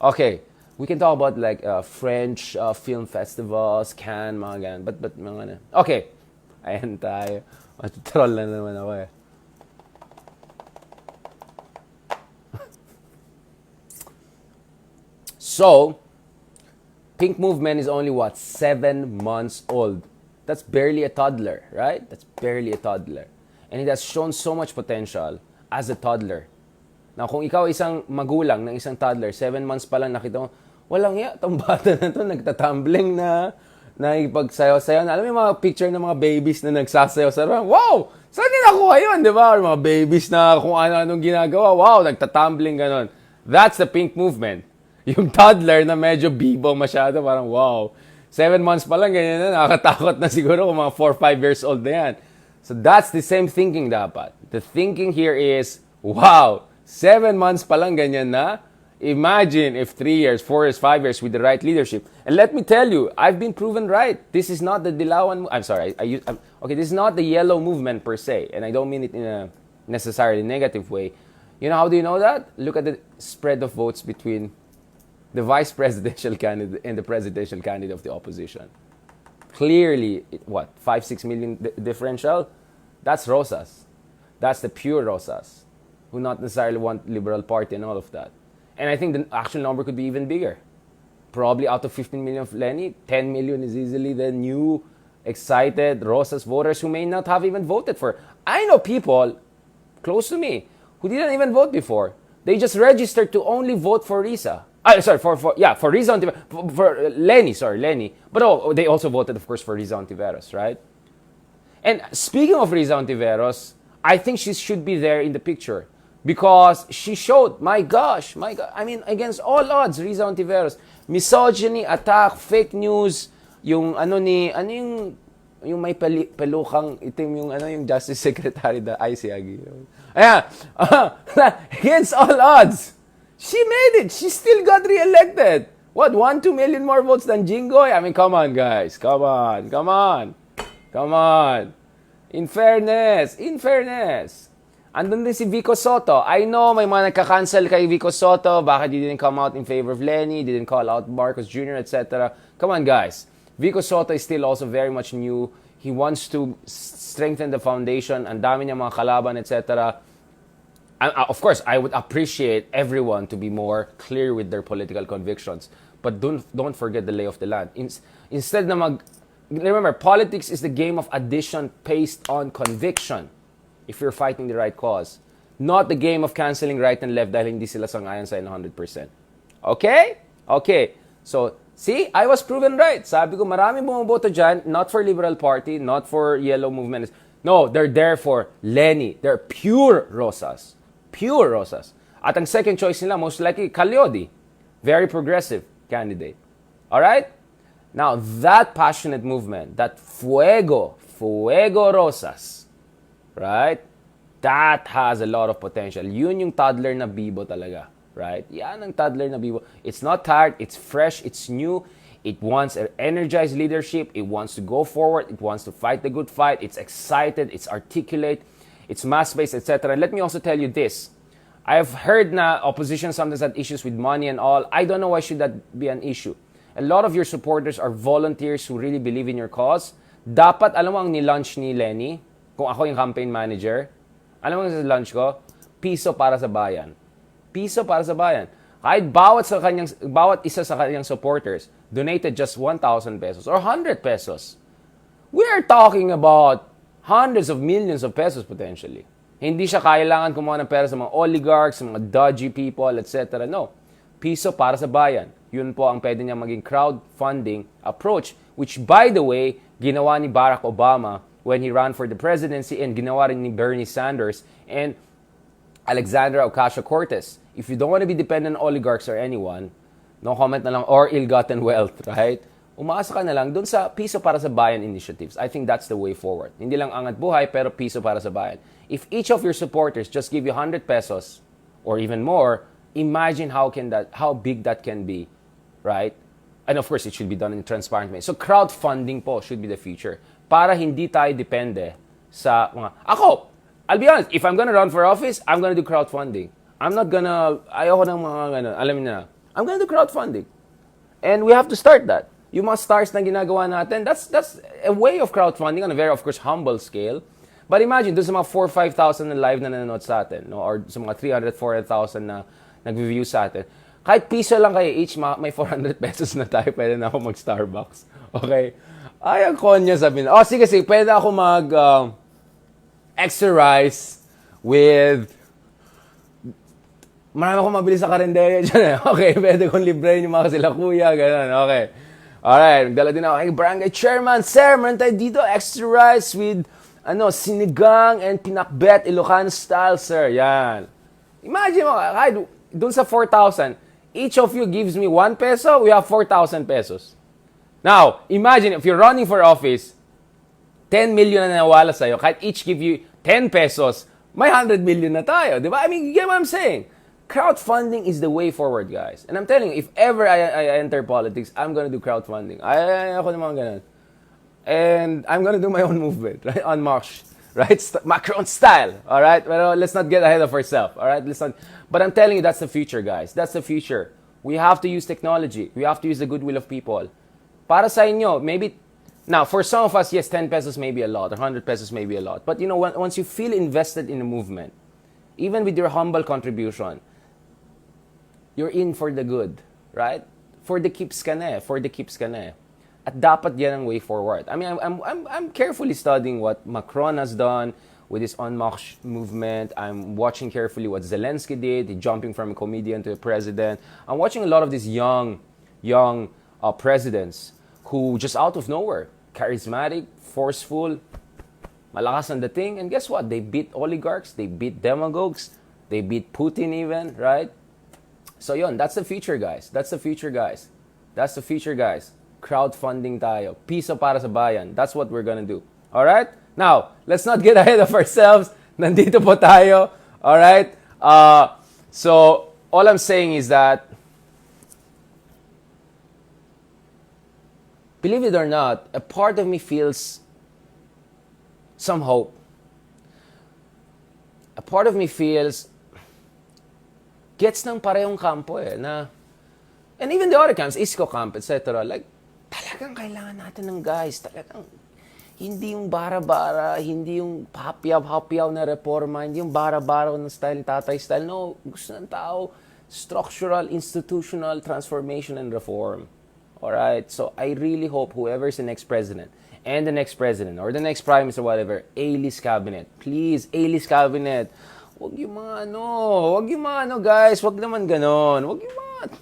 Okay, we can talk about like French film festivals, Cannes, mga ganun. But mga ano. Okay, ayan tayo. Troll na naman ako eh. So, Pink Movement is only what? 7 months old. That's barely a toddler, right? That's barely a toddler. And it has shown so much potential as a toddler. Now, kung ikaw isang magulang ng isang toddler, 7 months pa lang nakita mo, walang iya, itong bata na to, nagtatumbling na, nakipagsayaw-sayaw na. Alam mo yung mga picture ng mga babies na nagsasayaw-sayaw? Wow! Saan din nakuha yun, di ba? Or mga babies na kung ano-anong ginagawa, wow, nagtatumbling, ganon. That's the Pink Movement. Yung toddler na medyo bibo masyado, parang wow. 7 months pa lang, ganyan na, nakakatakot na siguro kung mga 4-5 years old na yan. So that's the same thinking dapat. The thinking here is, wow, 7 months pa lang ganyan na. Imagine if 3 years, 4 years, 5 years with the right leadership. And let me tell you, I've been proven right. This is not the Dilawan, I'm sorry, okay, this is not the yellow movement per se. And I don't mean it in a necessarily negative way. You know how do you know that? Look at the spread of votes between the vice presidential candidate and the presidential candidate of the opposition. Clearly, what, 5-6 million differential? That's Rosas. That's the pure Rosas, who not necessarily want Liberal Party and all of that. And I think the actual number could be even bigger. Probably out of 15 million of Lenny, 10 million is easily the new, excited Rosas voters who may not have even voted for. I know people close to me who didn't even vote before. They just registered to only vote for Risa. For Riza Ontiveros, for Lenny. But they also voted, of course, for Riza Ontiveros, right? And speaking of Riza Ontiveros, I think she should be there in the picture because she showed, my gosh, I mean, against all odds, Riza Ontiveros, misogyny, attack, fake news, yung yung may pelukang itim yung Justice Secretary, the IC Aguirre. Ayan, against all odds. She made it. She still got re-elected. What, 1-2 million more votes than Jinggoy? I mean, come on, guys. Come on. In fairness. Andun din si Vico Soto. I know may mga nagka-cancel kay Vico Soto. Bakit he didn't come out in favor of Lenny, didn't call out Marcos Jr., etc. Come on, guys. Vico Soto is still also very much new. He wants to strengthen the foundation. Ang dami niya mga kalaban, etc. Of course, I would appreciate everyone to be more clear with their political convictions. But don't forget the lay of the land. Instead remember, politics is the game of addition based on conviction if you're fighting the right cause. Not the game of canceling right and left dahil hindi sila sangayon sa 100%. Okay? Okay. So, see, I was proven right. Sabi ko, marami bumoboto dyan, not for Liberal Party, not for Yellow Movement. No, they're there for Lenny. They're pure Rosas. Pure Rosas. At ang second choice nila, most likely, Calyodi. Very progressive candidate. Alright? Now, that passionate movement, that Fuego Rosas, right? That has a lot of potential. Yun yung toddler na bibo talaga. Right? Yan ang toddler na bibo. It's not tired, it's fresh, it's new. It wants an energized leadership. It wants to go forward. It wants to fight the good fight. It's excited. It's articulate. It's mass-based, etc. Let me also tell you this. I've heard na opposition sometimes had issues with money and all. I don't know why should that be an issue. A lot of your supporters are volunteers who really believe in your cause. Dapat, alam mo ang ni-launch ni Lenny, kung ako yung campaign manager, alam mo ang launch ko? Piso para sa bayan. Piso para sa bayan. Kahit bawat isa sa kanyang supporters donated just 1,000 pesos or 100 pesos. We are talking about hundreds of millions of pesos potentially. Hindi siya kailangan kumuha ng pera sa mga oligarchs, sa mga dodgy people, etc. No. Piso para sa bayan. Yun po ang pwede niya maging crowdfunding approach, which by the way, ginawa ni Barack Obama when he ran for the presidency and ginawa rin ni Bernie Sanders. And Alexandra Ocasio-Cortez. If you don't want to be dependent on oligarchs or anyone, no comment na lang, or ill-gotten wealth, right? Umaasa ka na lang dun sa Piso para sa Bayan initiatives. I think that's the way forward. Hindi lang angat buhay, pero piso para sa bayan. If each of your supporters just give you 100 pesos or even more, imagine how big that can be, right? And of course, it should be done in a transparent way. So crowdfunding po should be the future para hindi tayo depende sa mga... Ako, I'll be honest, if I'm gonna run for office, I'm gonna do crowdfunding. I'm not gonna... Ayoko ng mga... alam niyo na. I'm gonna do crowdfunding. And we have to start that. Yung mga stars na ginagawa natin, that's a way of crowdfunding on a very, of course, humble scale. But imagine, doon sa mga 4,000, 5,000 na live na nanonood sa atin, no? Or sa mga 300, 400,000 na nag-view sa atin, kahit piso lang kayo each, may 400 pesos na tayo, pwede na ako mag-Starbucks. Okay? Ay, ang konya sabihin. Oh, sige, pwede ako extra rice with... Marami akong mabili sa karinderya dyan. Okay, pwede kong librein yung mga sila kuya, gano'n. Okay. Alright, nagdala din ako kay barangay chairman. Sir, meron tayo dito extra rice with sinigang and pinakbet Ilocano style, sir. Yan. Imagine mo, kahit dun sa 4,000, each of you gives me 1 peso, we have 4,000 pesos. Now, imagine if you're running for office, 10 million na nawala sa'yo, kahit each give you 10 pesos, may 100 million na tayo. Di ba? I mean, you get what I'm saying? Crowdfunding is the way forward, guys. And I'm telling you, if ever I enter politics, I'm gonna do crowdfunding. Ako naman ganun. And I'm gonna do my own movement, right? On March, right? Macron style, all right? Well, let's not get ahead of ourselves, all right? But I'm telling you, that's the future, guys. That's the future. We have to use technology. We have to use the goodwill of people. Para sa inyo, maybe... Now, for some of us, yes, 10 pesos may be a lot, or 100 pesos may be a lot. But you know, once you feel invested in a movement, even with your humble contribution, you're in for the good, right? For the keeps ka na eh. At dapat yan ang way forward. I mean, I'm carefully studying what Macron has done with his En Marche movement. I'm watching carefully what Zelensky did, jumping from a comedian to a president. I'm watching a lot of these young presidents who just out of nowhere, charismatic, forceful, malakas ang dating, and guess what? They beat oligarchs, they beat demagogues, they beat Putin even, right? So yun, that's the future, guys. That's the future, guys. Crowdfunding tayo. Piso para sa bayan. That's what we're gonna do. Alright? Now, let's not get ahead of ourselves. Nandito po tayo. Alright? So, all I'm saying is that, believe it or not, a part of me feels some hope. A part of me feels gets ng parehong kampo na, and even the other camps, Isko camp, etc. Like, talagang kailangan natin ng guys. Talagang, hindi yung bara-bara, hindi yung hapyaw na reforma, hindi yung bara-bara ng style, tatay style. No, gusto ng tao, structural, institutional transformation and reform. Alright? So, I really hope whoever's the next president, and the next president, or the next prime minister, whatever, A-list cabinet. Please, A-list cabinet. Wag yung mga guys, wag naman ganon. Wag yung mga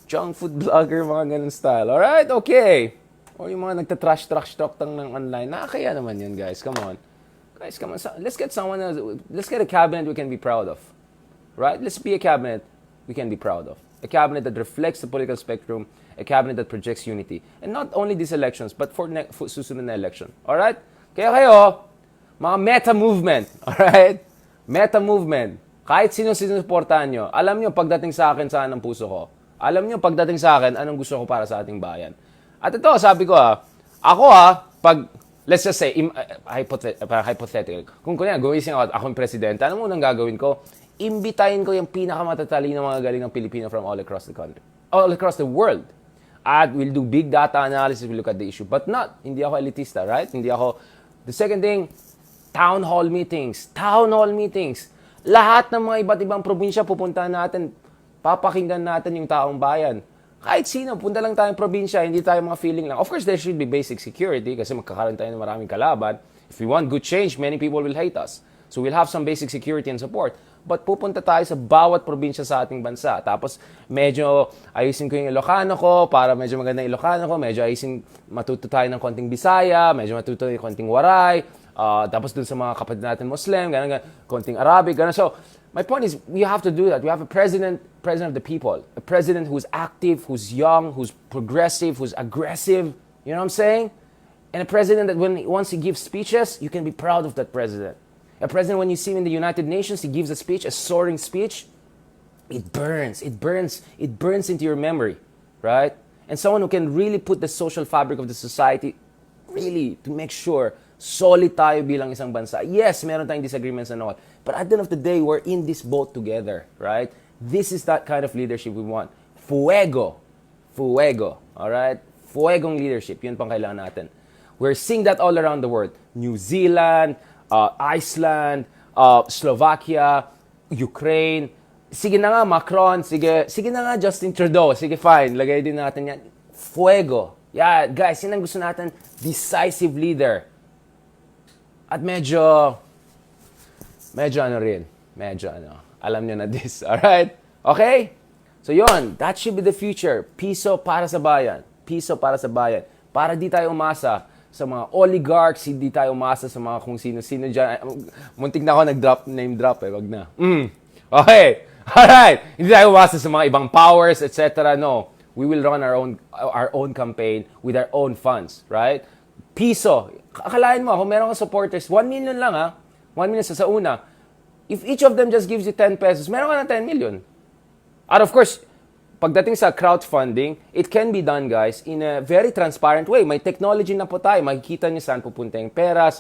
junk food vlogger, mga ganon style. Alright? Okay. O yung mga nagtatrash talk ng online. Nakakaya naman yun, guys. Come on. Guys, come on. Let's get someone else. Let's get a cabinet we can be proud of. Right? Let's be a cabinet we can be proud of. A cabinet that reflects the political spectrum. A cabinet that projects unity. And not only these elections, but for susunod na election. Alright? Kaya kayo, mga meta movement. Alright? Meta movement. Kahit sino sinusuportahan nyo, alam nyo pagdating sa akin saan ang puso ko. Alam nyo pagdating sa akin anong gusto ko para sa ating bayan. At ito, sabi ko pag, let's just say, hypothetical. Kung kunya, gumising ako yung presidente, ano mo nang gagawin ko? Imbitahin ko yung pinakamatatalino mga galing ng Pilipino from all across the country. All across the world. At we'll do big data analysis, we'll look at the issue. But hindi ako elitista, right? The second thing, town hall meetings. Lahat ng mga iba't ibang probinsya pupuntahan natin, papakinggan natin yung taong bayan. Kahit sino, punta lang tayong probinsya, hindi tayo mga feeling lang. Of course, there should be basic security kasi magkakaroon tayo ng maraming kalaban. If we want good change, many people will hate us. So we'll have some basic security and support. But pupunta tayo sa bawat probinsya sa ating bansa. Tapos medyo ayusin ko yung Ilocano ko para medyo maganda yung Ilocano ko. Medyo matuto tayo ng konting Bisaya, medyo matuto tayo ng konting Waray. Tapos dun sa mga kapatid natin Muslim, ganun, konting Arabic, ganun. So, my point is, we have to do that. We have a president of the people. A president who's active, who's young, who's progressive, who's aggressive. You know what I'm saying? And a president that once he gives speeches, you can be proud of that president. A president, when you see him in the United Nations, he gives a speech, a soaring speech, it burns into your memory, right? And someone who can really put the social fabric of the society, really, to make sure solid tayo bilang isang bansa. Yes, meron tayong disagreements and all. But at the end of the day, we're in this boat together, right? This is that kind of leadership we want. Fuego. Alright? Fuegong leadership. Yun pang kailangan natin. We're seeing that all around the world. New Zealand, Iceland, Slovakia, Ukraine. Sige na nga, Macron. Sige na nga, Justin Trudeau. Sige, fine. Lagay din natin yan. Fuego. Yeah, guys, yun ang gusto natin. Decisive leader. At medyo alam nyo na this, alright? Okay? So yun, that should be the future. Piso para sa bayan. Para di tayo umasa sa mga oligarchs, hindi tayo umasa sa mga kung sino-sino dyan. Muntik na ako name drop wag na. Okay, alright. Hindi tayo umasa sa mga ibang powers, etc. No, we will run our own campaign with our own funds, right? Piso. Akalain mo, kung meron kang supporters, 1 million lang 1 million sa una. If each of them just gives you 10 pesos, meron ka ng 10 million. And of course, pagdating sa crowdfunding, it can be done, guys, in a very transparent way. May technology na po tayo. Makikita niyo saan pupunta yung pera,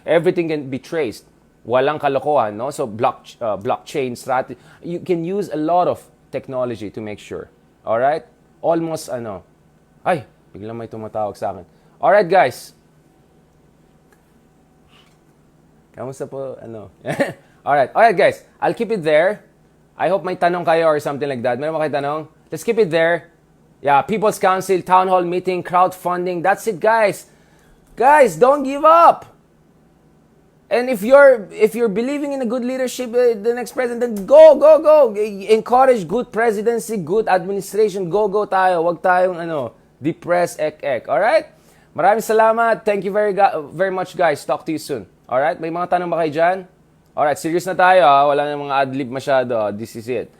everything can be traced. Walang kalokohan, no? So, blockchain strategy. You can use a lot of technology to make sure. Alright? Almost, ay, biglang may tumatawag sa akin. Alright, guys. Kamusta po, Alright, guys. I'll keep it there. I hope may tanong kayo or something like that. Meron ba kayo tanong? Let's keep it there. Yeah, People's Council, Town Hall Meeting, crowdfunding. That's it, guys. Guys, don't give up. And if you're believing in a good leadership, the next president, go. Encourage good presidency, good administration. Go tayo. Wag tayong depressed, Alright? Maraming salamat. Thank you very much, guys. Talk to you soon. Alright? May mga tanong ba kayo dyan? Alright, serious na tayo. Wala na mga adlib masyado. This is it.